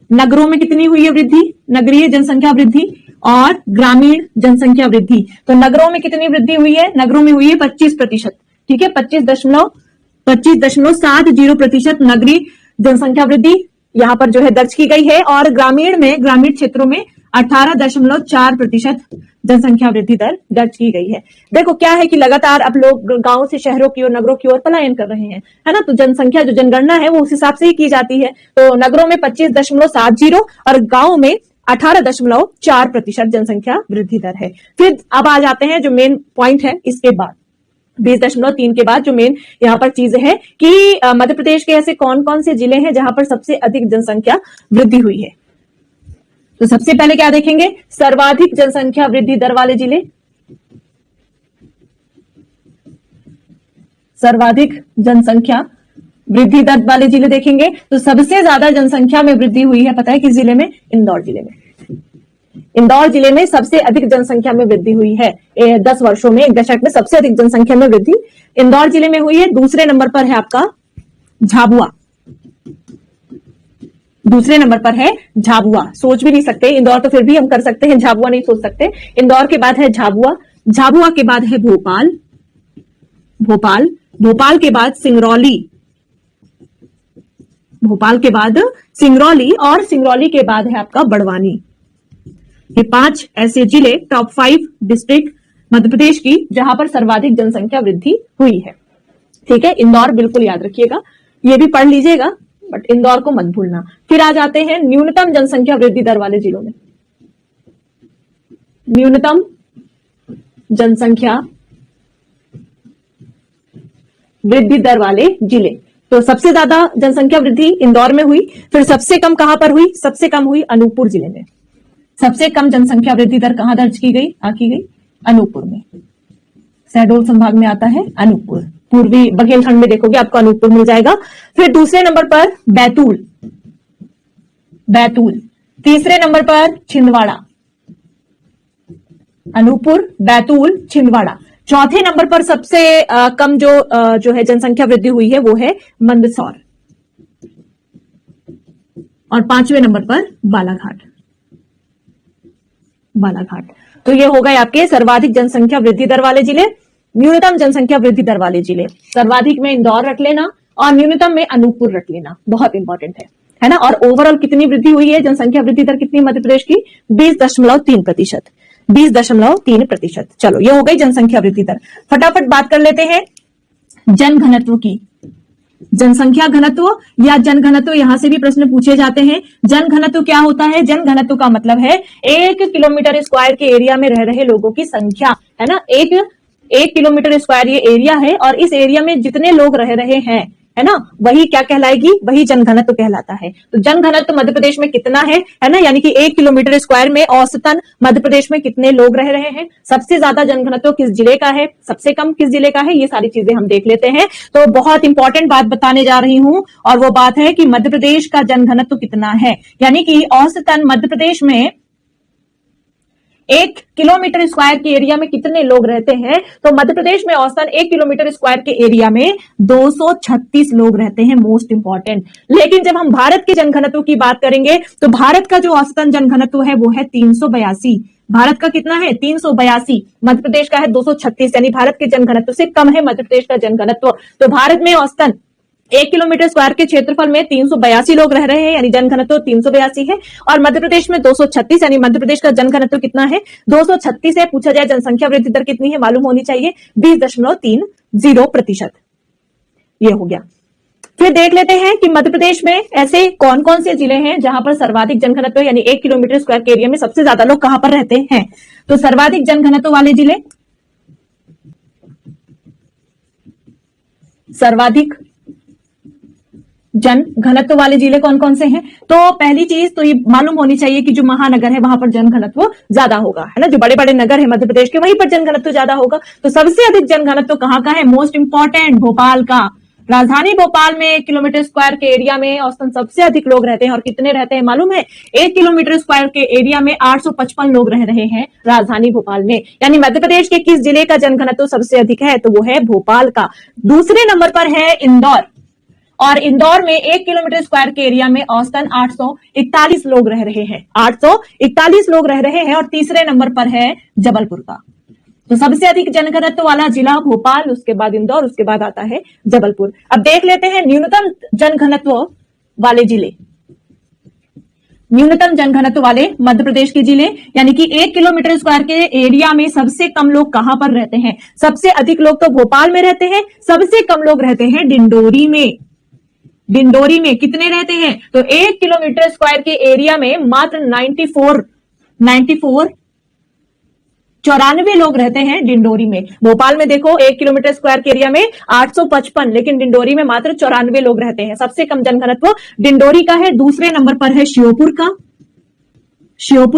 नगरों में कितनी हुई है वृद्धि? नगरीय जनसंख्या वृद्धि और ग्रामीण जनसंख्या वृद्धि। तो नगरों में कितनी वृद्धि हुई है? नगरों में हुई है 25%, ठीक है। 25.70% नगरीय जनसंख्या वृद्धि यहां पर जो है दर्ज की गई है। और ग्रामीण क्षेत्रों में 18.4% जनसंख्या वृद्धि दर दर्ज की गई है। देखो क्या है कि लगातार अब लोग गांव से शहरों की ओर, नगरों की ओर पलायन कर रहे हैं, है ना। तो जनसंख्या जो जनगणना है वो उस हिसाब से ही की जाती है। तो नगरों में 25.70 और गांव में 18.4% जनसंख्या वृद्धि दर है। फिर अब आ जाते हैं जो मेन पॉइंट है, इसके बाद 20.3 के बाद जो मेन यहाँ पर चीज है कि मध्य प्रदेश के ऐसे कौन कौन से जिले हैं जहां पर सबसे अधिक जनसंख्या वृद्धि हुई है। तो सबसे पहले क्या देखेंगे? सर्वाधिक जनसंख्या वृद्धि दर वाले जिले, सर्वाधिक जनसंख्या वृद्धि दर वाले जिले देखेंगे। तो सबसे ज्यादा जनसंख्या में वृद्धि हुई है, पता है किस जिले में? इंदौर जिले में। इंदौर जिले में सबसे अधिक जनसंख्या में वृद्धि हुई है 10 वर्षों में, एक दशक में सबसे अधिक जनसंख्या में वृद्धि इंदौर जिले में हुई है। दूसरे नंबर पर है आपका झाबुआ, दूसरे नंबर पर है झाबुआ। सोच भी नहीं सकते, इंदौर तो फिर भी हम कर सकते हैं, झाबुआ नहीं सोच सकते। इंदौर के बाद है झाबुआ, झाबुआ के बाद है भोपाल, भोपाल के बाद सिंगरौली, भोपाल के बाद सिंगरौली, और सिंगरौली के बाद है आपका बड़वानी। ये 5 ऐसे जिले, टॉप 5 डिस्ट्रिक्ट मध्य प्रदेश की जहां पर सर्वाधिक जनसंख्या वृद्धि हुई है, ठीक है। इंदौर बिल्कुल याद रखिएगा, ये भी पढ़ लीजिएगा, बट इंदौर को मत भूलना। फिर आ जाते हैं न्यूनतम जनसंख्या वृद्धि दर वाले जिलों में। न्यूनतम जनसंख्या वृद्धि दर वाले जिले, तो सबसे ज्यादा जनसंख्या वृद्धि इंदौर में हुई। फिर सबसे कम कहां पर हुई? सबसे कम हुई अनूपपुर जिले में। सबसे कम जनसंख्या वृद्धि दर कहां दर्ज की गई? अनूपपुर में। शहडोल संभाग में आता है अनूपपुर, पूर्वी बघेलखंड में देखोगे आपको अनूपपुर मिल जाएगा। फिर दूसरे नंबर पर बैतूल, तीसरे नंबर पर छिंदवाड़ा, अनूपपुर, बैतूल, छिंदवाड़ा। चौथे नंबर पर सबसे कम जो है जनसंख्या वृद्धि हुई है वो है मंदसौर, और 5वें नंबर पर बालाघाट। तो ये हो गए आपके सर्वाधिक जनसंख्या वृद्धि दर वाले जिले। न्यूनतम जनसंख्या वृद्धि दर वाले जिले, सर्वाधिक में इंदौर रख लेना और न्यूनतम में अनूपपुर रख लेना, बहुत इंपॉर्टेंट है ना। और ओवरऑल कितनी वृद्धि हुई है? जनसंख्या वृद्धि दर कितनी मध्य प्रदेश की? 20.3%, 20.3%। चलो, ये हो गई जनसंख्या वृद्धि दर। फटाफट बात कर लेते हैं जनघनत्व की। जनसंख्या घनत्व या जनघनत्व, यहां से भी प्रश्न पूछे जाते हैं। जनघनत्व क्या होता है? जनघनत्व का मतलब है 1 किलोमीटर स्क्वायर के एरिया में रह रहे लोगों की संख्या, है ना। 1 किलोमीटर स्क्वायर ये एरिया है, और इस एरिया में जितने लोग रह रहे हैं, है ना, वही क्या कहलाएगी, वही जनघनत्व कहलाता है। तो जनघनत्व मध्य प्रदेश में कितना है ना, यानी कि 1 किलोमीटर स्क्वायर में औसतन मध्य प्रदेश में कितने लोग रह रहे हैं, सबसे ज्यादा जनघनत्व किस जिले का है, सबसे कम किस जिले का है, ये सारी चीजें हम देख लेते हैं। तो बहुत इंपॉर्टेंट बात बताने जा रही हूं, और वो बात है कि मध्य प्रदेश का जनघनत्व कितना है, यानी कि औसतन मध्य प्रदेश में 1 किलोमीटर स्क्वायर के एरिया में कितने लोग रहते हैं। तो मध्य प्रदेश में औसतन 1 किलोमीटर स्क्वायर के एरिया में 236 लोग रहते हैं, मोस्ट इंपॉर्टेंट। लेकिन जब हम भारत के जनघनत्व की बात करेंगे तो भारत का जो औसतन जनघनत्व है वो है 382। भारत का कितना है, 382, मध्य प्रदेश का है 236, यानी भारत के जनघनत्व से कम है मध्य प्रदेश का जनघनत्व। तो भारत में औसतन 1 किलोमीटर स्क्वायर के क्षेत्रफल में 382 लोग रह रहे हैं, यानी जनघनत्व 382 है, और मध्य प्रदेश में 236, यानी मध्य प्रदेश का जनघनत्व कितना है, 236 है। पूछा जाए जनसंख्या वृद्धि दर कितनी है, मालूम होनी चाहिए, 20.30%। ये हो गया। फिर देख लेते हैं कि मध्य प्रदेश में ऐसे कौन कौन से जिले हैं जहां पर सर्वाधिक जनघनत्व, यानी 1 किलोमीटर स्क्वायर के एरिया में सबसे ज्यादा लोग कहां पर रहते हैं। तो सर्वाधिक जनघनत्व वाले जिले, सर्वाधिक जन घनत्व वाले जिले कौन कौन से हैं। तो पहली चीज तो ये मालूम होनी चाहिए कि जो महानगर है वहां पर जन घनत्व ज्यादा होगा, है ना, जो बड़े बड़े नगर है मध्य प्रदेश के वहीं पर जन घनत्व ज्यादा होगा। तो सबसे अधिक जन घनत्व कहां का है, मोस्ट इंपॉर्टेंट, भोपाल का। राजधानी भोपाल में 1 किलोमीटर स्क्वायर के एरिया में औसतन सबसे अधिक लोग रहते हैं, और कितने रहते हैं मालूम है, 1 किलोमीटर स्क्वायर के एरिया में 855 लोग रह रहे हैं राजधानी भोपाल में। यानी मध्य प्रदेश के किस जिले का जनघनत्व सबसे अधिक है, तो वो है भोपाल का। दूसरे नंबर पर है इंदौर, और इंदौर में 1 किलोमीटर स्क्वायर के एरिया में औसतन 841 लोग रह रहे हैं, 841 लोग रह रहे हैं। और तीसरे नंबर पर है जबलपुर का। तो सबसे अधिक जनघनत्व वाला जिला भोपाल, उसके बाद इंदौर, उसके बाद आता है जबलपुर। अब देख लेते हैं न्यूनतम जनघनत्व वाले जिले, न्यूनतम जनघनत्व वाले मध्य प्रदेश के जिले, यानी कि 1 किलोमीटर स्क्वायर के एरिया में सबसे कम लोग कहां पर रहते हैं। सबसे अधिक लोग तो भोपाल में रहते हैं, सबसे कम लोग रहते हैं डिंडोरी में। डिंडोरी में कितने रहते हैं, तो 1 किलोमीटर स्क्वायर के एरिया में मात्र 94 लोग रहते हैं डिंडोरी में। भोपाल में देखो 1 किलोमीटर स्क्वायर के एरिया में 855, लेकिन डिंडोरी में मात्र 94 लोग रहते हैं। सबसे कम जनघनत्व डिंडोरी का है। दूसरे नंबर पर है श्योपुर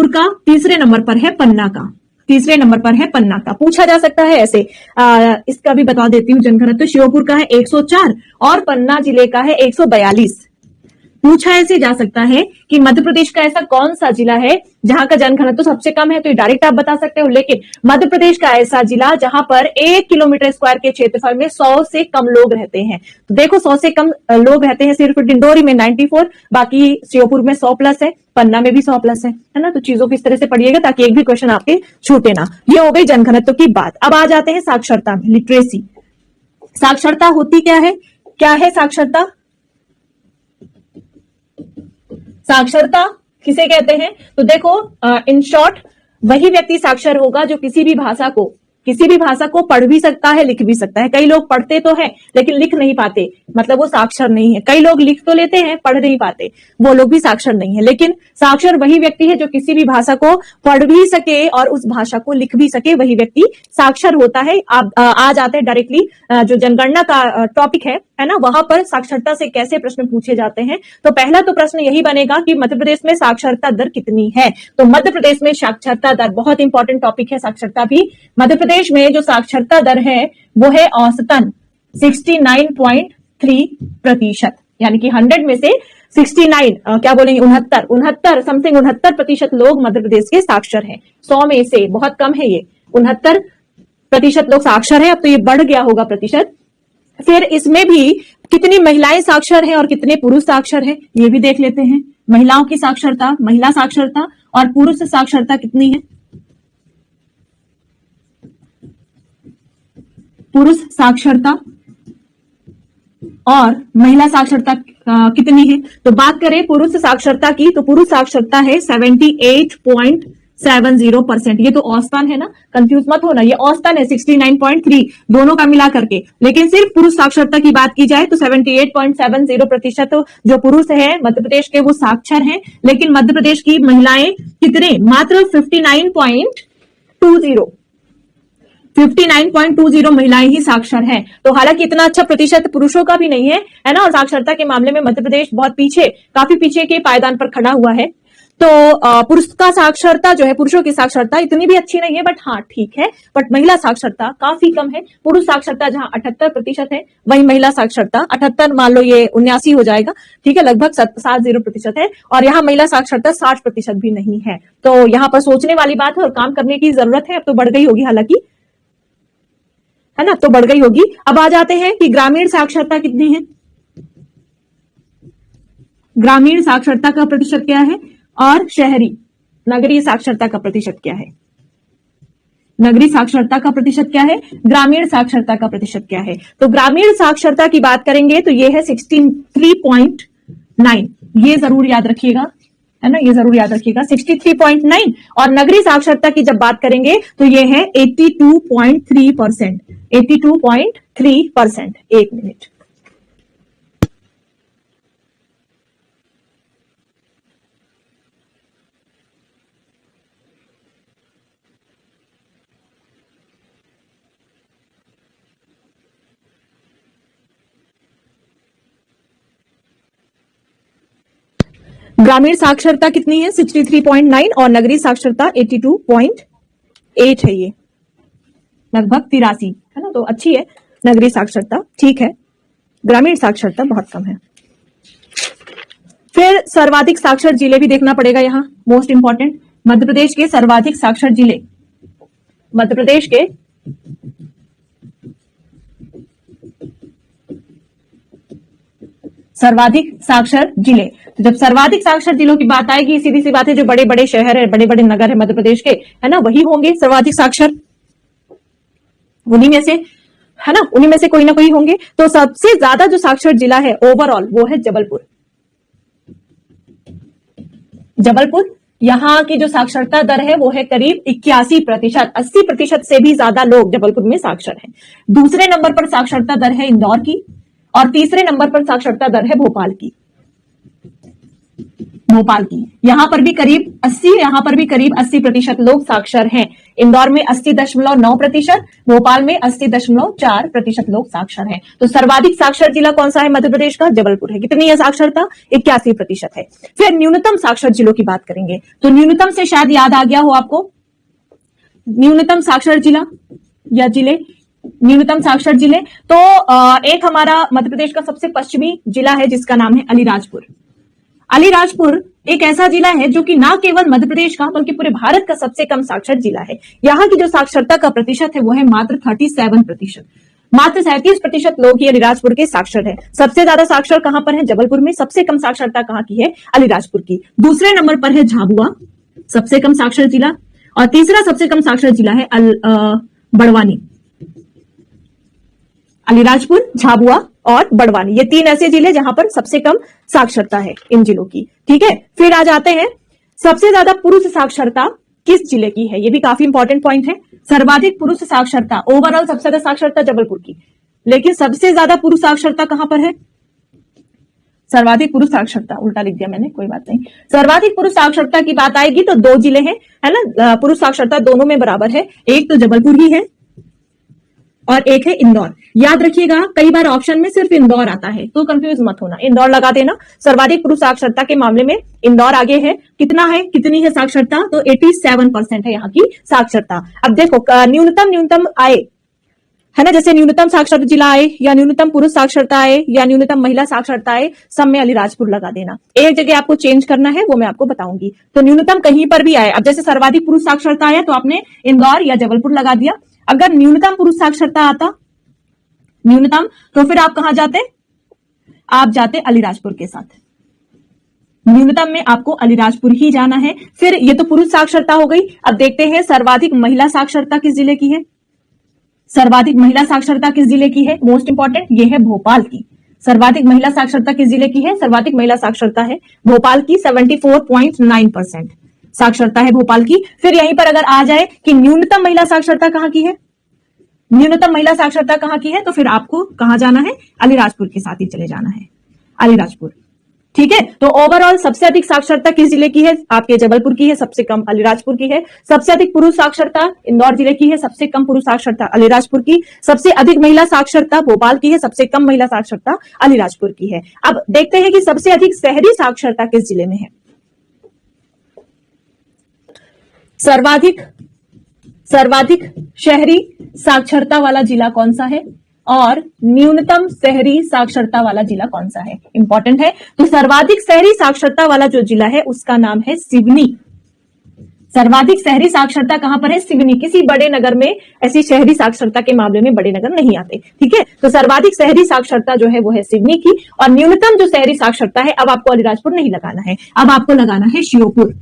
का, तीसरे नंबर पर है पन्ना का, तीसरे नंबर पर है पन्ना का। पूछा जा सकता है ऐसे, इसका भी बता देती हूँ जनघनत्व। श्योपुर का है 104 और पन्ना जिले का है 142। पूछा ऐसे जा सकता है कि मध्य प्रदेश का ऐसा कौन सा जिला है जहां का जनघनत्व सबसे कम है, तो ये डायरेक्ट आप बता सकते हो। लेकिन मध्य प्रदेश का ऐसा जिला जहां पर 1 किलोमीटर स्क्वायर के क्षेत्रफल में 100 से कम लोग रहते हैं। तो देखो 100 से कम लोग रहते हैं सिर्फ डिंडोरी में 94, बाकी श्योपुर में 100 प्लस है, पन्ना में भी 100 प्लस है ना। तो चीजों को इस तरह से पढ़िएगा ताकि एक भी क्वेश्चन आपके छूटे ना। ये हो गई जनघनत्व की बात। अब आ जाते हैं साक्षरता में, लिटरेसी। साक्षरता होती क्या है, साक्षरता? साक्षरता किसे कहते हैं, तो देखो इन शॉर्ट वही व्यक्ति साक्षर होगा जो किसी भी भाषा को पढ़ भी सकता है, लिख भी सकता है। कई लोग पढ़ते तो हैं लेकिन लिख नहीं पाते, मतलब वो साक्षर नहीं है। कई लोग लिख तो लेते हैं, पढ़ नहीं पाते, वो लोग भी साक्षर नहीं है। लेकिन साक्षर वही व्यक्ति है जो किसी भी भाषा को पढ़ भी सके और उस भाषा को लिख भी सके, वही व्यक्ति साक्षर होता है। आप आ जाते हैं डायरेक्टली जो जनगणना का टॉपिक है ना, वहां पर साक्षरता से कैसे प्रश्न पूछे जाते हैं। तो पहला तो प्रश्न यही बनेगा कि मध्य प्रदेश में साक्षरता दर कितनी है। तो मध्य प्रदेश में साक्षरता दर बहुत इंपॉर्टेंट टॉपिक है, साक्षरता भी। मध्य प्रदेश में जो साक्षरता दर है वो है औसतन 69.3%, यानी कि 100 में से 69 क्या बोलेंगे 69% लोग मध्य प्रदेश के साक्षर हैं। 100 में से बहुत कम है ये, 69% लोग साक्षर हैं। अब तो ये बढ़ गया होगा प्रतिशत। फिर इसमें भी कितनी महिलाएं साक्षर हैं और कितने पुरुष साक्षर हैं, ये भी देख लेते हैं। महिलाओं की साक्षरता, महिला साक्षरता और पुरुष साक्षरता कितनी है। पुरुष साक्षरता और महिला साक्षरता कितनी है। तो बात करें पुरुष साक्षरता की, तो पुरुष साक्षरता है 78.70%। ये तो औसतन है ना, कंफ्यूज मत होना, ये औसतन है 69.3 दोनों का मिला करके। लेकिन सिर्फ पुरुष साक्षरता की बात की जाए तो 78.70% जो पुरुष है मध्य प्रदेश के वो साक्षर हैं। लेकिन मध्य प्रदेश की महिलाएं कितने, मात्र 59.20। 59.20 महिलाएं ही साक्षर हैं। तो हालांकि इतना अच्छा प्रतिशत पुरुषों का भी नहीं है, है ना, और साक्षरता के मामले में मध्य प्रदेश बहुत पीछे, काफी पीछे के पायदान पर खड़ा हुआ है। तो पुरुष का साक्षरता जो है, पुरुषों की साक्षरता इतनी भी अच्छी नहीं है, बट हाँ ठीक है, बट महिला साक्षरता काफी कम है। पुरुष साक्षरता जहां 78% है, वही महिला साक्षरता 78, मान लो ये 79 हो जाएगा, ठीक है, लगभग 70% है, और यहाँ महिला साक्षरता 60% भी नहीं है। तो यहाँ पर सोचने वाली बात है और काम करने की जरूरत है। अब तो बढ़ गई होगी हालांकि, है ना, तो बढ़ गई होगी। अब आ जाते हैं कि ग्रामीण साक्षरता कितनी है। ग्रामीण साक्षरता का प्रतिशत क्या है और शहरी नगरीय साक्षरता का प्रतिशत क्या है। नगरीय साक्षरता का प्रतिशत क्या है, ग्रामीण साक्षरता का प्रतिशत क्या है। तो ग्रामीण साक्षरता की बात करेंगे तो ये है 63.9, ये जरूर याद रखिएगा, है ना, ये जरूर याद रखिएगा 63.9। और नगरीय साक्षरता की जब बात करेंगे तो ये है 82.3%, 82.3%। एक मिनट, ग्रामीण साक्षरता कितनी है 63.9 और नगरीय साक्षरता 82.8 है, ये लगभग 83, है ना, तो अच्छी है नगरीय साक्षरता, ठीक है, ग्रामीण साक्षरता बहुत कम है। फिर सर्वाधिक साक्षर जिले भी देखना पड़ेगा यहां, मोस्ट इंपॉर्टेंट, मध्य प्रदेश के सर्वाधिक साक्षर जिले, मध्य प्रदेश के सर्वाधिक साक्षर जिले। तो जब सर्वाधिक साक्षर जिलों की बात आएगी, सीधी सी बात है, जो बड़े बड़े शहर है, बड़े बड़े नगर है मध्य प्रदेश के, है ना, वही होंगे सर्वाधिक साक्षर, उन्हीं में से, है ना, उन्हीं में से कोई ना कोई होंगे। तो सबसे ज्यादा जो साक्षर जिला है ओवरऑल वो है जबलपुर। जबलपुर, यहाँ की जो साक्षरता दर है वो है करीब 81%, 80% से भी ज्यादा लोग जबलपुर में साक्षर हैं। दूसरे नंबर पर साक्षरता दर है इंदौर की, और तीसरे नंबर पर साक्षरता दर है भोपाल की। भोपाल की यहां पर भी करीब 80% लोग साक्षर हैं। इंदौर में 80.9%, भोपाल में 80.4% लोग साक्षर हैं। तो सर्वाधिक साक्षर जिला कौन सा है मध्य प्रदेश का, जबलपुर है। कितनी है साक्षरता, 81% है। फिर न्यूनतम साक्षर जिलों की बात करेंगे तो न्यूनतम से शायद याद आ गया हो आपको, न्यूनतम साक्षर जिला या जिले, न्यूनतम साक्षर जिले। तो एक हमारा मध्य प्रदेश का सबसे पश्चिमी जिला है जिसका नाम है अलीराजपुर। अलीराजपुर एक ऐसा जिला है जो कि ना केवल मध्य प्रदेश का बल्कि पूरे भारत का सबसे कम साक्षर जिला है। यहाँ की जो साक्षरता का प्रतिशत है वो है मात्र 37%, मात्र 37% लोग ही अलीराजपुर के साक्षर है। सबसे ज्यादा साक्षर कहां पर है, जबलपुर में। सबसे कम साक्षरता कहां की है, अलीराजपुर की। दूसरे नंबर पर है झाबुआ, सबसे कम साक्षर जिला, और तीसरा सबसे कम साक्षर जिला है बड़वानी। अलीराजपुर, झाबुआ और बड़वानी, ये तीन ऐसे जिले जहां पर सबसे कम साक्षरता है इन जिलों की, ठीक है। फिर आ जाते हैं सबसे ज्यादा पुरुष साक्षरता किस जिले की है, ये भी काफी इंपॉर्टेंट पॉइंट है। सर्वाधिक पुरुष साक्षरता, ओवरऑल सबसे ज्यादा साक्षरता जबलपुर की, लेकिन सबसे ज्यादा पुरुष साक्षरता कहां पर है, सर्वाधिक पुरुष साक्षरता उल्टा लिख दिया मैंने, कोई बात नहीं। सर्वाधिक पुरुष साक्षरता की बात आएगी तो दो जिले हैं, है ना, पुरुष साक्षरता दोनों में बराबर है, एक तो जबलपुर ही है और एक है इंदौर। याद रखिएगा कई बार ऑप्शन में सिर्फ इंदौर आता है, तो कंफ्यूज मत होना, इंदौर लगा देना। सर्वाधिक पुरुष साक्षरता के मामले में इंदौर आगे है। कितना है, कितनी है साक्षरता, तो 87% है यहाँ की साक्षरता। अब देखो न्यूनतम आए, है ना, जैसे न्यूनतम साक्षर जिला आए या न्यूनतम पुरुष साक्षरता आए या न्यूनतम महिला साक्षरता आए, सब में अलीराजपुर लगा देना। एक जगह आपको चेंज करना है, वो मैं आपको बताऊंगी। तो न्यूनतम कहीं पर भी आए, अब जैसे सर्वाधिक पुरुष साक्षरता आया तो आपने इंदौर या जबलपुर लगा दिया। अगर न्यूनतम पुरुष साक्षरता आता, न्यूनतम, तो फिर आप कहां जाते, आप जाते अलीराजपुर के साथ। न्यूनतम में आपको अलीराजपुर ही जाना है। फिर ये तो पुरुष साक्षरता हो गई। अब देखते हैं सर्वाधिक महिला साक्षरता किस जिले की है। सर्वाधिक महिला साक्षरता किस जिले की है, मोस्ट इंपॉर्टेंट, ये है भोपाल की। सर्वाधिक महिला साक्षरता किस जिले की है, सर्वाधिक महिला साक्षरता है भोपाल की, 74.9% साक्षरता है भोपाल की। फिर यहीं पर अगर आ जाए कि न्यूनतम महिला साक्षरता कहां की है, न्यूनतम महिला साक्षरता कहां की है, तो फिर आपको कहां जाना है, अलीराजपुर के साथ ही चले जाना है, अलीराजपुर। ठीक है। तो ओवरऑल सबसे अधिक साक्षरता किस जिले की है? आपके जबलपुर की है, सबसे कम अलीराजपुर की है। सबसे अधिक पुरुष साक्षरता इंदौर जिले की है, सबसे कम पुरुष साक्षरता अलीराजपुर की। सबसे अधिक महिला साक्षरता भोपाल की है, सबसे कम महिला साक्षरता अलीराजपुर की है। अब देखते हैं कि सबसे अधिक शहरी साक्षरता किस जिले में है। सर्वाधिक शहरी साक्षरता वाला जिला कौन सा है और न्यूनतम शहरी साक्षरता वाला जिला कौन सा है? इंपॉर्टेंट है। तो सर्वाधिक शहरी साक्षरता वाला जो जिला है उसका नाम है सिवनी। सर्वाधिक शहरी साक्षरता कहां पर है? सिवनी। किसी बड़े नगर में ऐसी शहरी साक्षरता के मामले में बड़े नगर नहीं आते, ठीक है। तो सर्वाधिक शहरी साक्षरता जो है वो है सिवनी की। और न्यूनतम जो शहरी साक्षरता है, अब आपको अलीराजपुर नहीं लगाना है, अब आपको लगाना है श्योपुर।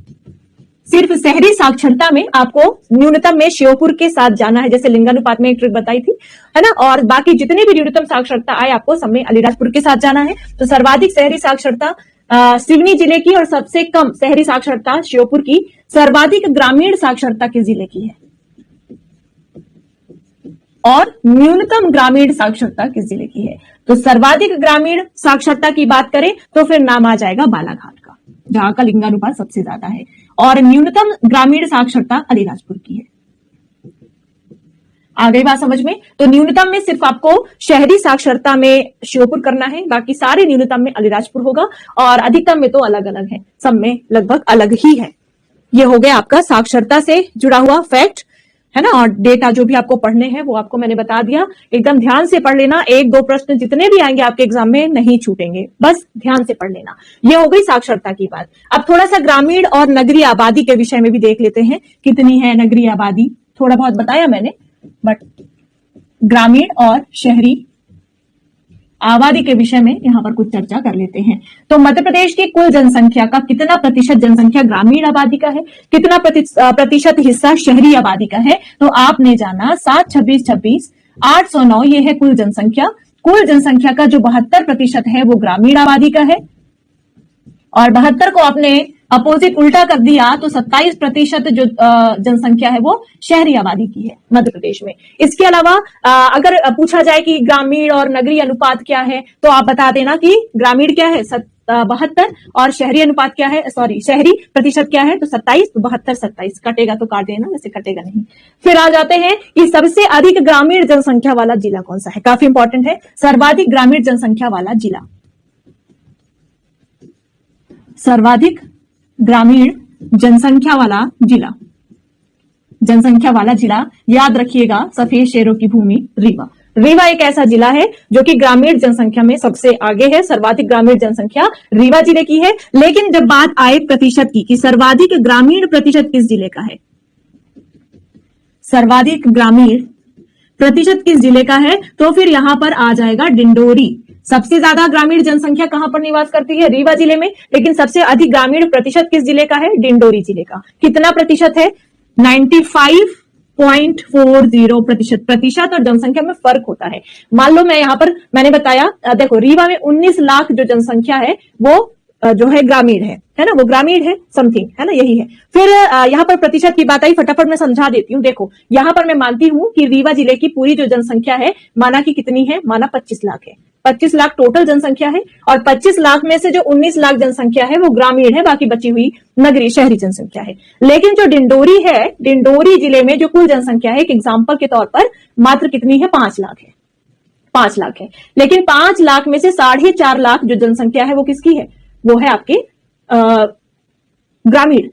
सिर्फ शहरी साक्षरता में आपको न्यूनतम में श्योपुर के साथ जाना है, जैसे लिंगानुपात में एक ट्रिक बताई थी, है ना। और बाकी जितनी भी न्यूनतम साक्षरता आए आपको सब में अलीराजपुर के साथ जाना है। तो सर्वाधिक शहरी साक्षरता सिवनी जिले की और सबसे कम शहरी साक्षरता श्योपुर की। सर्वाधिक ग्रामीण साक्षरता किस जिले की है और न्यूनतम ग्रामीण साक्षरता किस जिले की है? तो सर्वाधिक ग्रामीण साक्षरता की बात करें तो फिर नाम आ जाएगा बालाघाट का, जहां का लिंगानुपात सबसे ज्यादा है। और न्यूनतम ग्रामीण साक्षरता अलीराजपुर की है। आ गई बात समझ में? तो न्यूनतम में सिर्फ आपको शहरी साक्षरता में श्योपुर करना है, बाकी सारे न्यूनतम में अलीराजपुर होगा। और अधिकतम में तो अलग अलग है, सब में लगभग अलग ही है। ये हो गया आपका साक्षरता से जुड़ा हुआ फैक्ट, है ना। और डेटा जो भी आपको पढ़ने हैं वो आपको मैंने बता दिया। एकदम ध्यान से पढ़ लेना, एक दो प्रश्न जितने भी आएंगे आपके एग्जाम में नहीं छूटेंगे, बस ध्यान से पढ़ लेना। ये हो गई साक्षरता की बात। अब थोड़ा सा ग्रामीण और नगरीय आबादी के विषय में भी देख लेते हैं, कितनी है नगरीय आबादी। थोड़ा बहुत बताया मैंने, बट ग्रामीण और शहरी आबादी के विषय में यहां पर कुछ चर्चा कर लेते हैं। तो मध्य प्रदेश की कुल जनसंख्या का कितना प्रतिशत जनसंख्या ग्रामीण आबादी का है, कितना प्रतिशत हिस्सा शहरी आबादी का है? तो आपने जाना 7, 26, 26, 809 ये है कुल जनसंख्या। कुल जनसंख्या का जो 72% है वो ग्रामीण आबादी का है, और 72 को आपने अपोजिट उल्टा कर दिया तो 27% जो जनसंख्या है वो शहरी आबादी की है मध्य प्रदेश में। इसके अलावा अगर पूछा जाए कि ग्रामीण और नगरीय अनुपात क्या है, तो आप बता देना कि ग्रामीण क्या है 72 और शहरी अनुपात क्या है, सॉरी शहरी प्रतिशत क्या है, तो 27, 72, 27 कटेगा तो काट देना, वैसे कटेगा नहीं। फिर आ जाते हैं कि सबसे अधिक ग्रामीण जनसंख्या वाला जिला कौन सा है, काफी इंपॉर्टेंट है। सर्वाधिक ग्रामीण जनसंख्या वाला जिला, सर्वाधिक ग्रामीण जनसंख्या वाला जिला, जनसंख्या वाला जिला याद रखिएगा, सफेद शेरों की भूमि रीवा। रीवा एक ऐसा जिला है जो कि ग्रामीण जनसंख्या में सबसे आगे है, सर्वाधिक ग्रामीण जनसंख्या रीवा जिले की है। लेकिन जब बात आए प्रतिशत की कि सर्वाधिक ग्रामीण प्रतिशत किस जिले का है, सर्वाधिक ग्रामीण प्रतिशत किस जिले का है, तो फिर यहां पर आ जाएगा डिंडोरी। सबसे ज्यादा ग्रामीण जनसंख्या कहां पर निवास करती है? रीवा जिले में। लेकिन सबसे अधिक ग्रामीण प्रतिशत किस जिले का है? डिंडोरी जिले का। कितना प्रतिशत है? 95.40 प्रतिशत। प्रतिशत और जनसंख्या में फर्क होता है। मान लो मैं यहां पर मैंने बताया, देखो रीवा में 19 लाख जो जनसंख्या है वो जो है ग्रामीण है ना, वो ग्रामीण है समथिंग, है ना, यही है। फिर यहाँ पर प्रतिशत की बात आई, फटाफट मैं समझा देती हूँ। देखो यहाँ पर मैं मानती हूँ कि रीवा जिले की पूरी जो जनसंख्या है माना कि कितनी है, माना 25 लाख है। 25 लाख टोटल जनसंख्या है, और 25 लाख में से जो 19 लाख जनसंख्या है वो ग्रामीण है, बाकी बची हुई नगरीय शहरी जनसंख्या है। लेकिन जो डिंडोरी है, डिंडोरी जिले में जो कुल जनसंख्या है, एक एग्जाम्पल के तौर पर मात्र कितनी है? 5 लाख है। 5 लाख है। लेकिन 5 लाख में से 4.5 लाख जो जनसंख्या है वो किसकी है? वो है आपके ग्रामीण।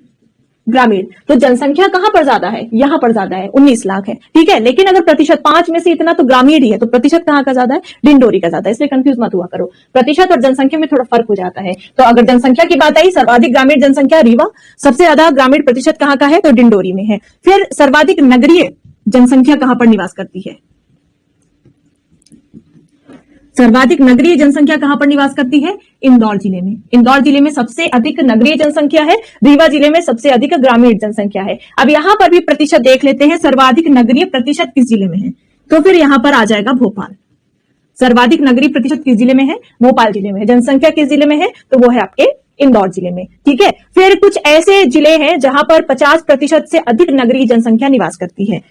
ग्रामीण तो जनसंख्या कहां पर ज्यादा है? यहां पर ज्यादा है, 19 लाख है, ठीक है। लेकिन अगर प्रतिशत 5 में से इतना तो ग्रामीण ही है, तो प्रतिशत कहां का ज्यादा है? डिंडोरी का ज्यादा है। इसलिए कंफ्यूज मत हुआ करो, प्रतिशत और जनसंख्या में थोड़ा फर्क हो जाता है। तो अगर जनसंख्या की बात आई, सर्वाधिक ग्रामीण जनसंख्या रीवा, सबसे ज्यादा ग्रामीण प्रतिशत कहां का है? तो डिंडोरी में है। फिर सर्वाधिक नगरीय जनसंख्या कहां पर निवास करती है? सर्वाधिक नगरीय जनसंख्या कहां पर निवास करती है? इंदौर जिले में। इंदौर जिले में सबसे अधिक नगरीय जनसंख्या है, रीवा जिले में सबसे अधिक ग्रामीण जनसंख्या है। अब यहां पर भी प्रतिशत देख लेते हैं, सर्वाधिक नगरीय प्रतिशत किस जिले में है, तो फिर यहां पर आ जाएगा भोपाल। सर्वाधिक नगरीय प्रतिशत किस जिले में है? भोपाल जिले में है। जनसंख्या किस जिले में है? तो वो है आपके इंदौर जिले में, ठीक है। फिर कुछ ऐसे जिले हैं जहां पर 50% से अधिक नगरीय जनसंख्या निवास करती है,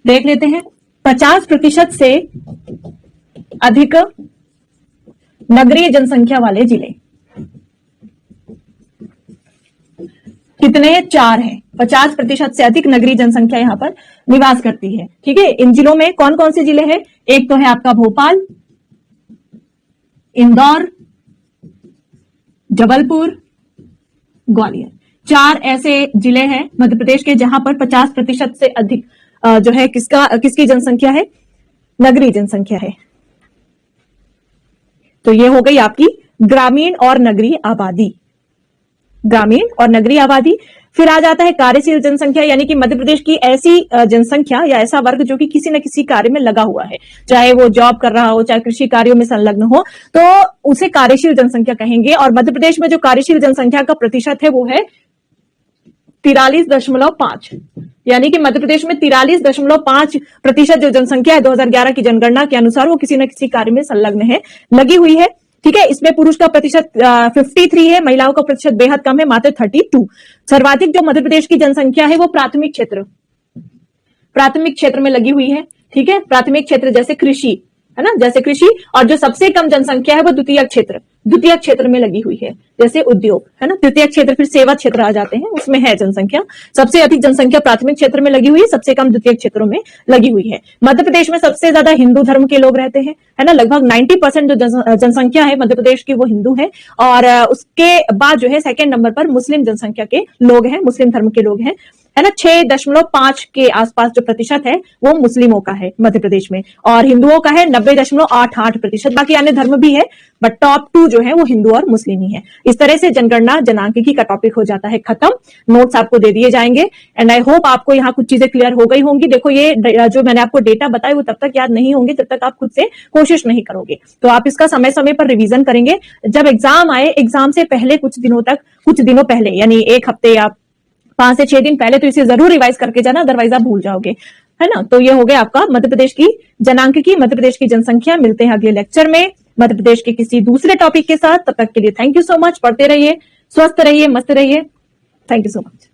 देख लेते हैं। 50% से अधिक नगरीय जनसंख्या वाले जिले, कितने? 4 है। 50% से अधिक नगरीय जनसंख्या यहाँ पर निवास करती है। ठीक है, इन जिलों में कौन कौन से जिले हैं? एक तो है आपका भोपाल, इंदौर, जबलपुर, ग्वालियर। 4 ऐसे जिले हैं मध्य प्रदेश के जहां पर 50% से अधिक जो है किसकी जनसंख्या है? नगरीय जनसंख्या है। तो ये हो गई आपकी ग्रामीण और नगरीय आबादी। ग्रामीण और नगरीय आबादी। फिर आ जाता है कार्यशील जनसंख्या, यानी कि मध्य प्रदेश की ऐसी जनसंख्या या ऐसा वर्ग जो कि किसी न किसी कार्य में लगा हुआ है, चाहे वो जॉब कर रहा हो, चाहे कृषि कार्यों में संलग्न हो, तो उसे कार्यशील जनसंख्या कहेंगे। और मध्य प्रदेश में जो कार्यशील जनसंख्या का प्रतिशत है वो है 43.5, यानी कि मध्य प्रदेश में 43.5% जो जनसंख्या है 2011 की जनगणना के अनुसार वो किसी न किसी कार्य में संलग्न है, लगी हुई है। ठीक है, इसमें पुरुष का प्रतिशत 53 है, महिलाओं का प्रतिशत बेहद कम है, मात्र 32। सर्वाधिक जो मध्य प्रदेश की जनसंख्या है वो प्राथमिक क्षेत्र में लगी हुई है। ठीक है, प्राथमिक क्षेत्र जैसे कृषि है ना, जैसे कृषि। और जो सबसे कम जनसंख्या है वो द्वितीयक क्षेत्र में लगी हुई है, जैसे उद्योग है ना। तृतीयक क्षेत्र फिर सेवा क्षेत्र आ जाते हैं, उसमें है जनसंख्या। सबसे अधिक जनसंख्या प्राथमिक क्षेत्र में लगी हुई है, सबसे कम द्वितीयक क्षेत्रों में लगी हुई है। मध्य प्रदेश में सबसे ज्यादा हिंदू धर्म के लोग रहते हैं, है ना। लगभग 90% जो जनसंख्या है मध्य प्रदेश की वो हिंदू है। और उसके बाद जो है सेकेंड नंबर पर मुस्लिम जनसंख्या के लोग हैं, मुस्लिम धर्म के लोग हैं, है ना। 6.5 के आसपास जो प्रतिशत है वो मुस्लिमों का है मध्य प्रदेश में, और हिंदुओं का है 90.88%। बाकी अन्य धर्म भी है, बट टॉप 2 जो है वो हिंदू और मुस्लिम ही है। इस तरह से जनगणना जनांकिकी का टॉपिक हो जाता है खत्म। नोट्स आपको दे दिए जाएंगे, एंड आई होप आपको यहाँ कुछ चीजें क्लियर हो गई होंगी। देखो, ये जो मैंने आपको डेटा बताया वो तब तक याद नहीं होंगे जब तक आप खुद से कोशिश नहीं करोगे। तो आप इसका समय समय पर रिवीजन करेंगे। जब एग्जाम आए, एग्जाम से पहले कुछ दिनों पहले, यानी 1 हफ्ते या 5 से 6 दिन पहले तो इसे जरूर रिवाइज करके जाना, अदरवाइज आप भूल जाओगे, है ना। तो ये हो गया आपका मध्य प्रदेश की जनांकिकी, मध्य प्रदेश की जनसंख्या। मिलते हैं अगले लेक्चर में मध्य प्रदेश के किसी दूसरे टॉपिक के साथ। तब तक के लिए थैंक यू सो मच। पढ़ते रहिए, स्वस्थ रहिए, मस्त रहिए। Thank you so much.